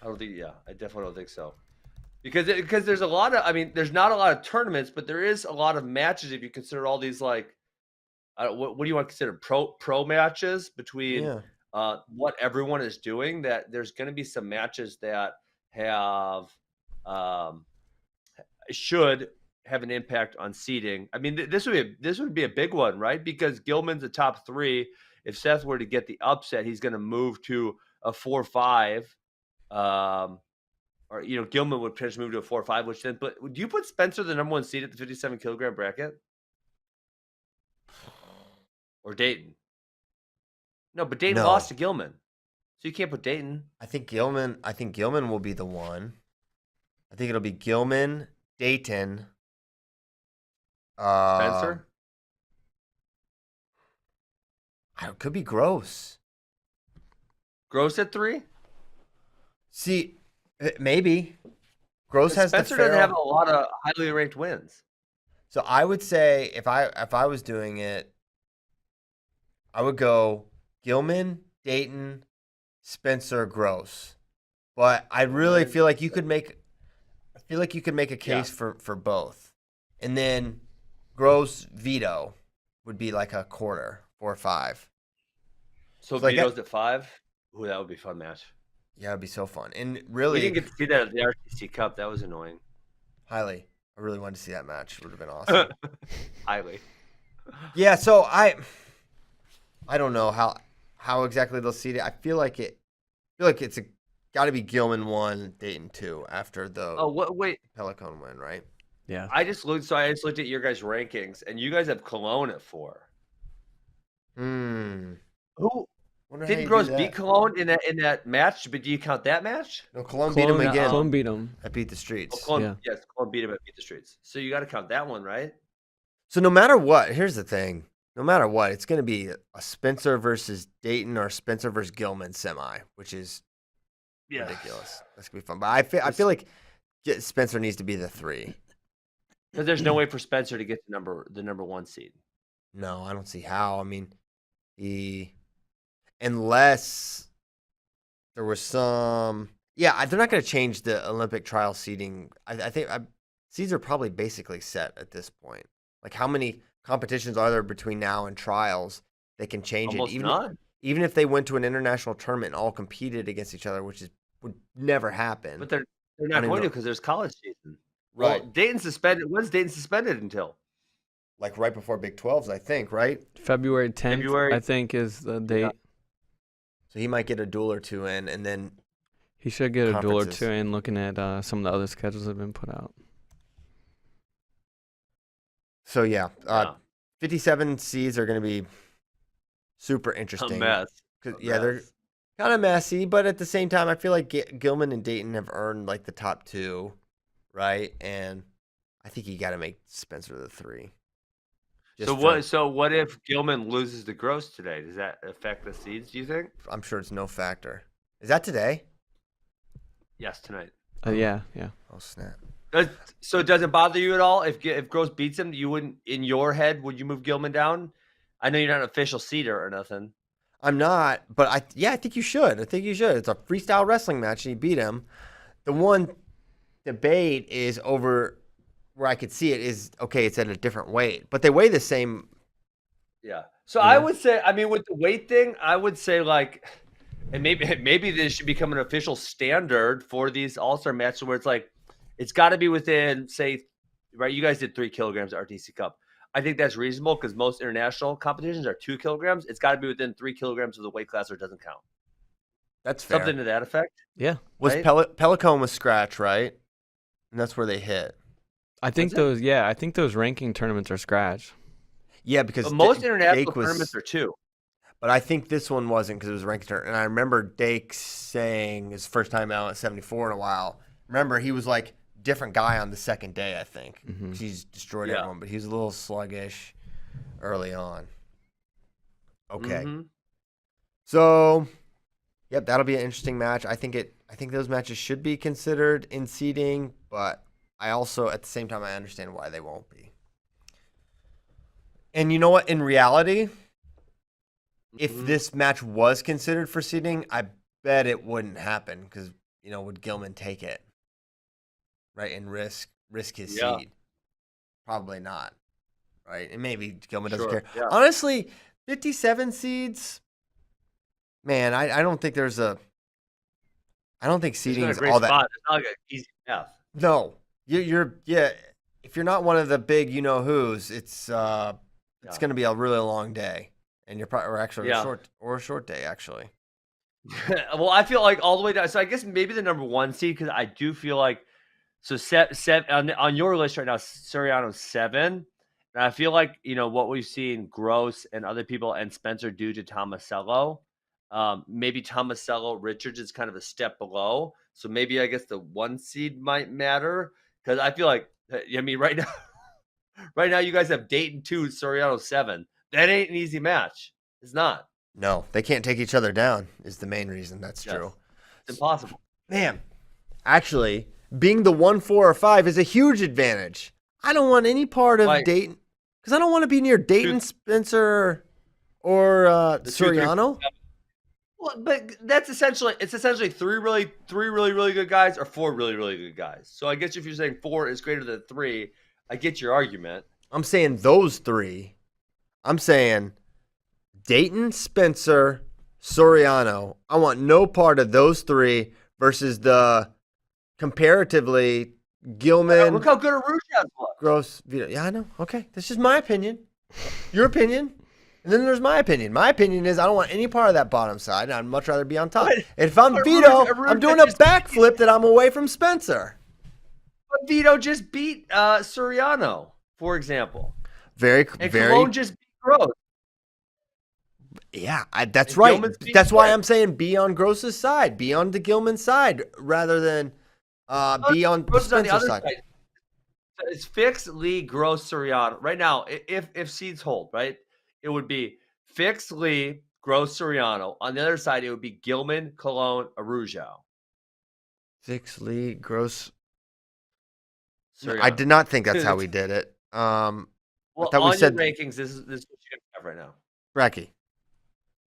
I don't think. Yeah, I definitely don't think so. Because there's a lot of. I mean, there's not a lot of tournaments, but there is a lot of matches if you consider all these like. What do you want to consider pro matches between what everyone is doing? That there's going to be some matches that have should have an impact on seeding. I mean, this would be a big one, right? Because Gilman's a top 3. If Seth were to get the upset, he's going to move to a 4-5. Or Gilman would potentially move to a 4-5. Which then, but would you put Spencer the number 1 seed at the 57 kilogram bracket? Or Dayton? No, but Dayton lost to Gilman, so you can't put Dayton. I think Gilman will be the one. I think it'll be Gilman, Dayton, Spencer. It could be Gross. Gross at 3. See, maybe Gross has Spencer the doesn't have a lot of highly ranked wins. So I would say if I was doing it, I would go Gilman, Dayton, Spencer, Gross. But I really feel like you could make a case for both. And then Gross, Vito would be like a quarter, 4 or 5. So Vito's at 5? Ooh, that would be a fun match. Yeah, it'd be so fun. And really, we didn't get to see that at the RTC Cup. That was annoying. Highly. I really wanted to see that match. It would have been awesome. Highly. Yeah, so I don't know how exactly they'll seed it. I feel like it's got to be Gilman 1, Dayton 2 after the Pelican win, right? Yeah. I just looked at your guys' rankings, and you guys have Cologne at 4. Who didn't Gross beat Cologne in that match? But do you count that match? No, Cologne beat him again. Cologne beat him. I beat the streets. Cologne beat him at Beat the Streets. So you got to count that one, right? So no matter what, here's the thing. No matter what, it's going to be a Spencer versus Dayton or Spencer versus Gilman semi, which is ridiculous. That's going to be fun. But I feel like Spencer needs to be the 3. Because there's no way for Spencer to get the number 1 seed. No, I don't see how. I mean, unless there was some. Yeah, they're not going to change the Olympic trial seeding. I think seeds are probably basically set at this point. Like, how many competitions are there between now and trials? They can change Almost it. none. Even if they went to an international tournament and all competed against each other, which would never happen. But they're not going to because there's college season. Right. Well, Dayton suspended. When's Dayton suspended until? Like right before Big 12s, I think, right? February 10th, I think, is the date. Yeah. So he might get a duel or 2 in, and then he should get a duel or 2 in. Looking at some of the other schedules that have been put out. So 57 seeds are going to be super interesting. A mess. They're kind of messy, but at the same time, I feel like Gilman and Dayton have earned like the top 2, right? And I think you got to make Spencer the 3. So what if Gilman loses to Gross today? Does that affect the seeds, do you think? I'm sure it's no factor. Is that today? Yes, tonight. Yeah. Oh, snap. So does it bother you at all if Gross beats him? You wouldn't, in your head, would you move Gilman down? I know you're not an official seeder or nothing. I'm not, but I think you should. It's a freestyle wrestling match, and you beat him. The one debate is over where I could see it is, okay, it's at a different weight, but they weigh the same. Yeah. So I would say, I mean, with the weight thing, I would say like, and maybe this should become an official standard for these All-Star matches where it's like, it's got to be within, say, right? You guys did 3 kilograms at RTC Cup. I think that's reasonable because most international competitions are 2 kilograms. It's got to be within 3 kilograms of the weight class or it doesn't count. That's fair. Something to that effect. Yeah. Was right? Pelicone was scratch, right? And that's where they hit. I think those ranking tournaments are scratch. Yeah, because But most international Dake was, tournaments are 2. but I think this one wasn't because it was a ranking tournament. And I remember Dake saying his first time out at 74 in a while. Remember, he was like different guy on the second day, I think. Mm-hmm. He's destroyed everyone, but he was a little sluggish early on. Okay. Mm-hmm. So, yep, that'll be an interesting match. I think those matches should be considered in seeding, but I also, at the same time, I understand why they won't be. And you know what? In reality, if this match was considered for seeding, I bet it wouldn't happen because, would Gilman take it? Right? And risk his seed? Probably not. Right? And maybe Gilman doesn't care. Yeah. Honestly, 57 seeds, man, I don't think I don't think seeding is all that. It's not like an easy path. No. You're if you're not one of the big who's, it's going to be a really long day, and you're probably a short day actually. Well, I feel like all the way down. So I guess maybe the number 1 seed because I do feel like on your list right now, Soriano's 7, and I feel like what we've seen Gross and other people and Spencer do to Tomasello. Maybe Tomasello Richards is kind of a step below, so maybe I guess the 1 seed might matter. Because I feel like, right now you guys have Dayton 2, Soriano 7. That ain't an easy match. It's not. No, they can't take each other down is the main reason. That's true. It's impossible. Man, actually, being the 1, 4, or 5 is a huge advantage. I don't want any part of Dayton because I don't want to be near Dayton, Spencer, or Soriano. Well, but it's essentially 3 really good guys or 4 really, really good guys. So I guess if you're saying 4 is greater than 3, I get your argument. I'm saying those 3. I'm saying Dayton, Spencer, Soriano. I want no part of those 3 versus the comparatively Gilman. Look how good Arujas was. Gross. Yeah, I know. Okay, that's just my opinion. Your opinion. And then there's my opinion. My opinion is I don't want any part of that bottom side. I'd much rather be on top. And if I'm Vito, I'm doing a backflip that I'm away from Spencer. But Vito just beat Soriano, for example. Very. Cologne just beat Gross. Yeah, that's right. That's why I'm saying be on Gross's side. Be on the Gilman side rather than be on Spencer's side. It's Fix, Lee, Gross, Soriano. Right now, if seeds hold, right? It would be Fix, Lee, Gross, Soriano. On the other side, it would be Gilman, Cologne, Araujo. Fix, Lee, Gross. Soriano. I did not think that's how we did it. Well, on your rankings, this is what you have right now. Bracky.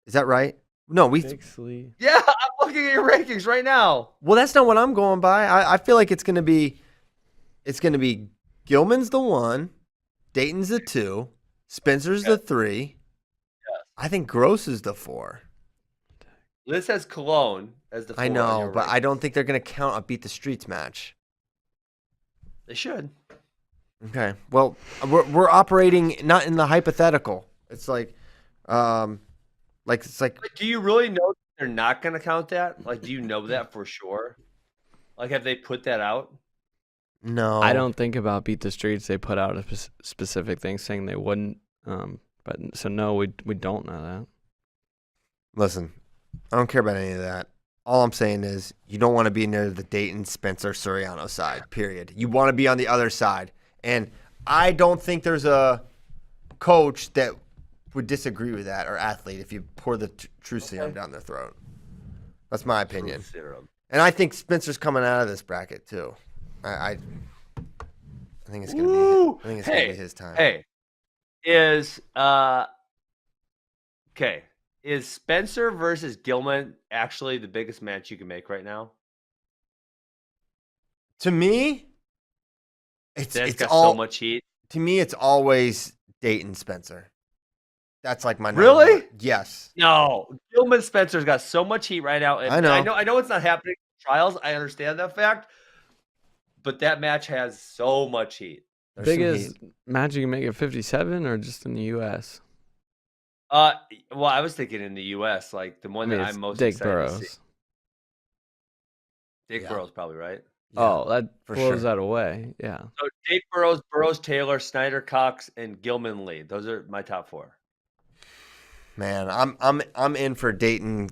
Is that right? No, Fix, Lee. Yeah, I'm looking at your rankings right now. Well, that's not what I'm going by. I feel like it's gonna be Gilman's the 1, Dayton's the 2, Spencer's the 3. Yes. I think Gross is the 4. Liz has Cologne as the 4. I know, but I don't think they're going to count a Beat the Streets match. They should. Okay. Well, we're operating not in the hypothetical. It's like it's like. But do you really know they're not going to count that? Like, do you know that for sure? Like, have they put that out? No. I don't think about Beat the Streets. They put out a specific thing saying they wouldn't. But so no, we don't know that. Listen, I don't care about any of that. All I'm saying is you don't want to be near the Dayton, Spencer, Soriano side, period. You want to be on the other side. And I don't think there's a coach that would disagree with that, or athlete, if you pour the truth serum down their throat. That's my opinion. And I think Spencer's coming out of this bracket too. I think it's gonna be his time. Hey, is Spencer versus Gilman actually the biggest match you can make right now? To me, it's got all so much heat. To me, it's always Dayton Spencer. That's like my number really. one. Yes. No, Gilman Spencer's got so much heat right now. And I know. I know it's not happening in trials. I understand that fact, but that match has so much heat. Biggest match you can make at 57, or just in the U.S.? Well, I was thinking in the U.S., like the one that I'm most excited to see. Dick Burrows, probably, right? Yeah. Oh, that blows that away. Yeah. So Dick Burrows, Taylor, Snyder, Cox, and Gilman Lee. Those are my top 4. Man, I'm in for Dayton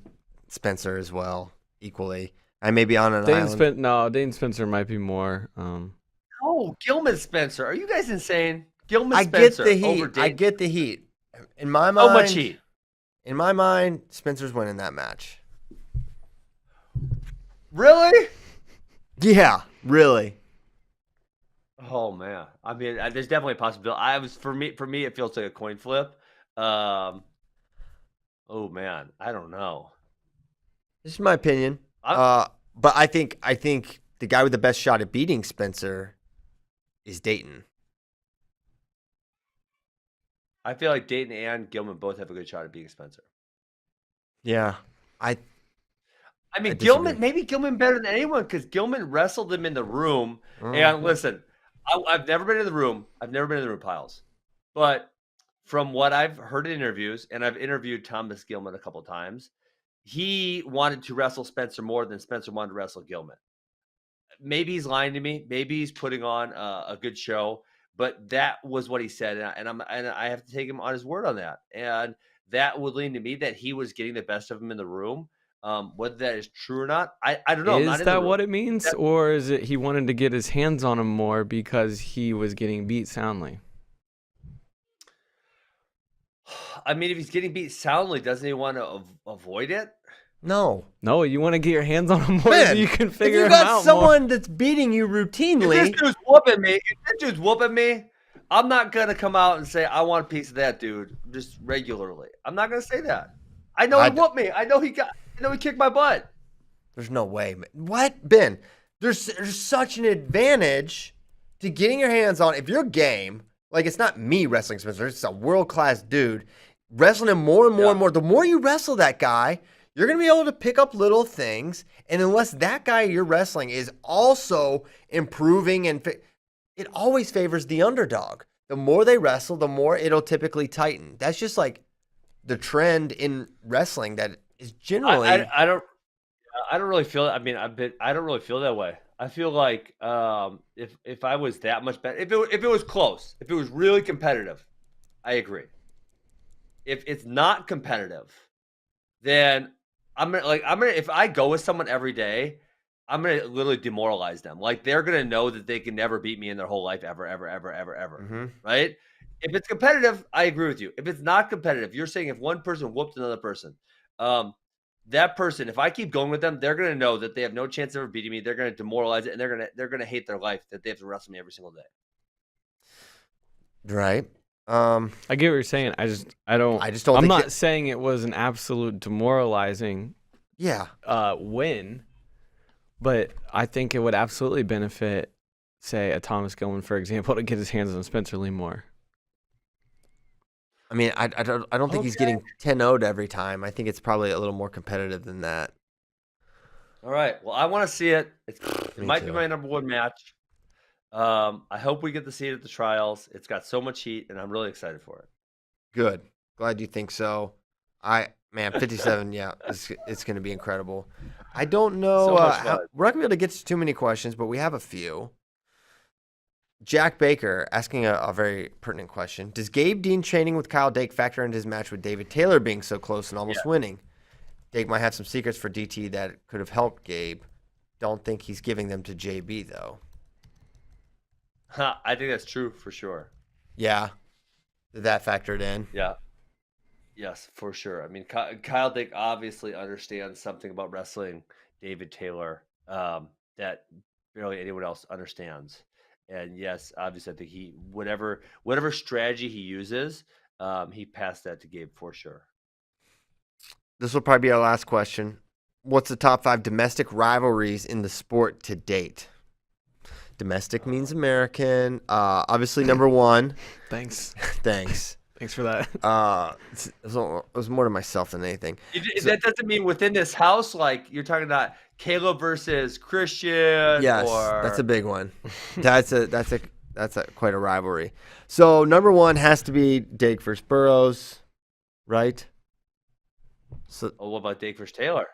Spencer as well, equally. I may be on an island. Dayton Spencer might be more. No, Gilman Spencer. Are you guys insane? Gilman I Spencer get the heat. over Dayton. I get the heat. In my mind, so much heat. In my mind, Spencer's winning that match. Really? Yeah, really. Oh man, I mean, there's definitely a possibility. For me, it feels like a coin flip. Oh man, I don't know. This is my opinion. But I think the guy with the best shot at beating Spencer is Dayton. I feel like Dayton and Gilman both have a good shot at beating Spencer. Yeah, I mean, Gilman, maybe Gilman better than anyone, because Gilman wrestled him in the room. And listen, I've never been in the room. Piles. But from what I've heard in interviews, and I've interviewed Thomas Gilman a couple of times, he wanted to wrestle Spencer more than Spencer wanted to wrestle Gilman. Maybe he's lying to me. Maybe he's putting on a good show. But that was what he said, and I have to take him on his word on that. And that would lean to me that he was getting the best of him in the room. Whether that is true or not, I don't know. Is that what it means, or is it he wanted to get his hands on him more because he was getting beat soundly? I mean, if he's getting beat soundly, doesn't he want to avoid it? No, you want to get your hands on him more so you can figure him out. If you got someone that's beating you routinely, if this dude's whooping me, I'm not gonna come out and say I want a piece of that dude just regularly. I'm not gonna say that. I know he whooped me. I know he kicked my butt. There's no way, man. What, Ben? There's such an advantage to getting your hands on. If you're game, like it's not me wrestling Spencer, it's a world-class dude. Wrestling him more and more and more. The more you wrestle that guy, you're going to be able to pick up little things. And unless that guy you're wrestling is also improving, and it always favors the underdog. The more they wrestle, the more it'll typically tighten. That's just like the trend in wrestling that is generally. I don't really feel. I mean, I don't really feel that way. I feel like if I was that much better, if it was close, if it was really competitive, I agree. If it's not competitive, then I'm gonna if I go with someone every day, I'm gonna literally demoralize them. Like they're gonna know that they can never beat me in their whole life ever. Mm-hmm. Right? If it's competitive, I agree with you. If it's not competitive, you're saying if one person whoops another person, that person, if I keep going with them, they're gonna know that they have no chance of ever beating me. They're gonna demoralize it, and they're gonna hate their life that they have to wrestle me every single day. Right. I get what you're saying. I just don't. I'm not saying it was an absolute demoralizing win, but I think it would absolutely benefit, say, a Thomas Gilman, for example, to get his hands on Spencer Lee more. I mean, I don't think he's getting 10-0'd every time. I think it's probably a little more competitive than that. All right. Well, I want to see it. It might be my number one match. I hope we get to see it at the trials. It's got so much heat, and I'm really excited for it. Good. Glad you think so. 57, yeah, it's going to be incredible. I don't know. We're not going to be able to get to too many questions, but we have a few. Jack Baker asking a very pertinent question. Does Gabe Dean training with Kyle Dake factor into his match with David Taylor being so close and almost winning? Dake might have some secrets for DT that could have helped Gabe. Don't think he's giving them to JB, though. I think that's true for sure. Yeah, that factored in. Yeah. Yes, for sure. I mean, Kyle Dick obviously understands something about wrestling. David Taylor, that barely anyone else understands. And yes, obviously, I think he whatever strategy he uses, he passed that to Gabe for sure. This will probably be our last question. What's the top 5 domestic rivalries in the sport to date? Domestic means American. Obviously, number 1. Thanks. Thanks. Thanks for that. It was more to myself than anything. That doesn't mean within this house, like you're talking about Caleb versus Christian. Yes, or... that's a big one. That's quite a rivalry. So number 1 has to be Dake versus Burroughs, right? So what about Dake versus Taylor?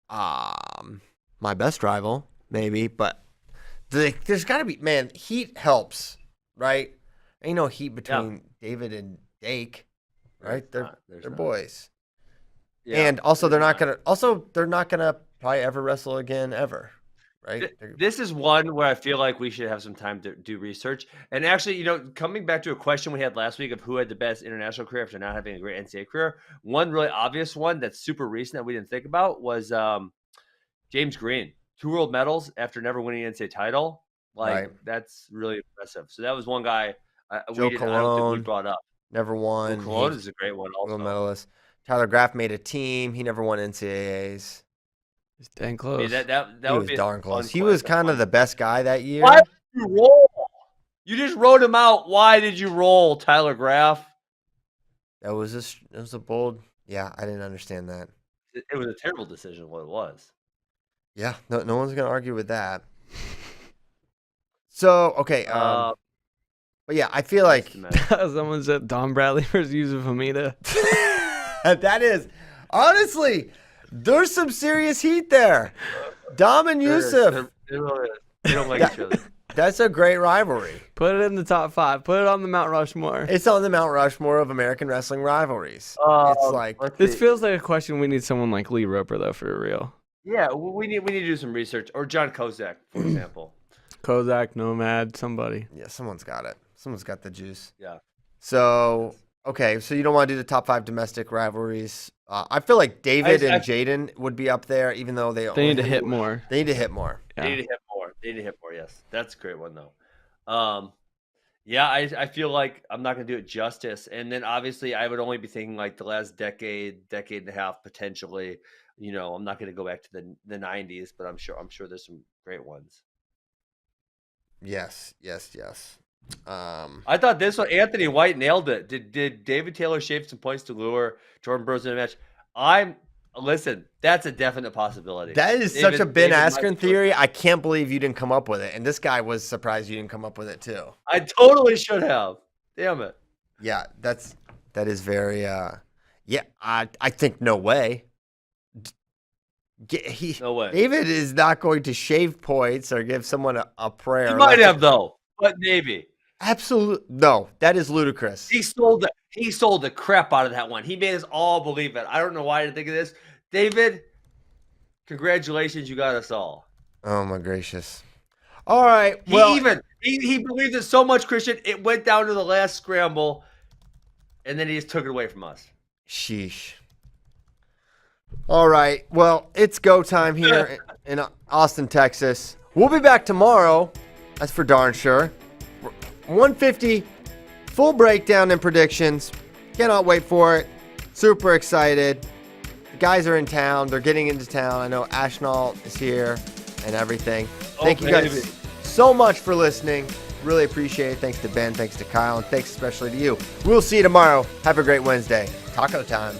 my best rival maybe, but there's got to be, man. Heat helps, right? Ain't no heat between David and Dake, right? They're boys. Yeah, and also they're not gonna probably ever wrestle again ever, right? This is one where I feel like we should have some time to do research. And actually, coming back to a question we had last week of who had the best international career after not having a great NCAA career, one really obvious one that's super recent that we didn't think about was James Green. 2 world medals after never winning an NCAA title. That's really impressive. So that was one guy I don't think we brought up. Never won. Cologne is a great one also. World medalist. Tyler Graff made a team. He never won NCAAs. He's dang close. I mean, that he was darn close. He was kind of the best guy that year. Why did you roll? You just wrote him out. Why did you roll, Tyler Graff? That was a bold. Yeah, I didn't understand that. It was a terrible decision. What it was. Yeah, no one's gonna argue with that. So okay, but yeah, I feel like someone said Don Bradley versus Yusuf Hamida. That is honestly, there's some serious heat there. Dom and Yusuf. They don't like each other. That's a great rivalry. Put it in the top 5. Put it on the Mount Rushmore. It's on the Mount Rushmore of American wrestling rivalries. It's like this feels like a question we need someone like Lee Roper though for real. Yeah, we need to do some research, or John Kozak, for example. Kozak, Nomad, somebody. Yeah, someone's got it. Someone's got the juice. Yeah. So okay, so you don't want to do the top 5 domestic rivalries. I feel like David and Jaden would be up there, even though they need to hit more. They need to hit more. Yeah. They need to hit more. Yes, that's a great one though. Yeah, I feel like I'm not gonna do it justice. And then obviously I would only be thinking like the last decade and a half potentially. I'm not gonna go back to the 90s, but I'm sure there's some great ones. Yes. I thought this one, Anthony White nailed it. Did David Taylor shave some points to lure Jordan Burroughs in a match? Listen, that's a definite possibility. That is such a Ben Askren theory. I can't believe you didn't come up with it. And this guy was surprised you didn't come up with it too. I totally should have. Damn it. Yeah, that is very I think no way. No way. David is not going to shave points or give someone a prayer. He might have though, but maybe. Absolutely no. That is ludicrous. He sold the crap out of that one. He made us all believe it. I don't know why I didn't think of this. David, congratulations, you got us all. Oh my gracious. All right. Well, he believed it so much, Christian. It went down to the last scramble, and then he just took it away from us. Sheesh. All right. Well, it's go time here in Austin, Texas. We'll be back tomorrow. That's for darn sure. 150, full breakdown and predictions. Cannot wait for it. Super excited. The guys are in town. They're getting into town. I know Ashnault is here and everything. Thank you guys so much for listening. Really appreciate it. Thanks to Ben. Thanks to Kyle. And thanks especially to you. We'll see you tomorrow. Have a great Wednesday. Taco time.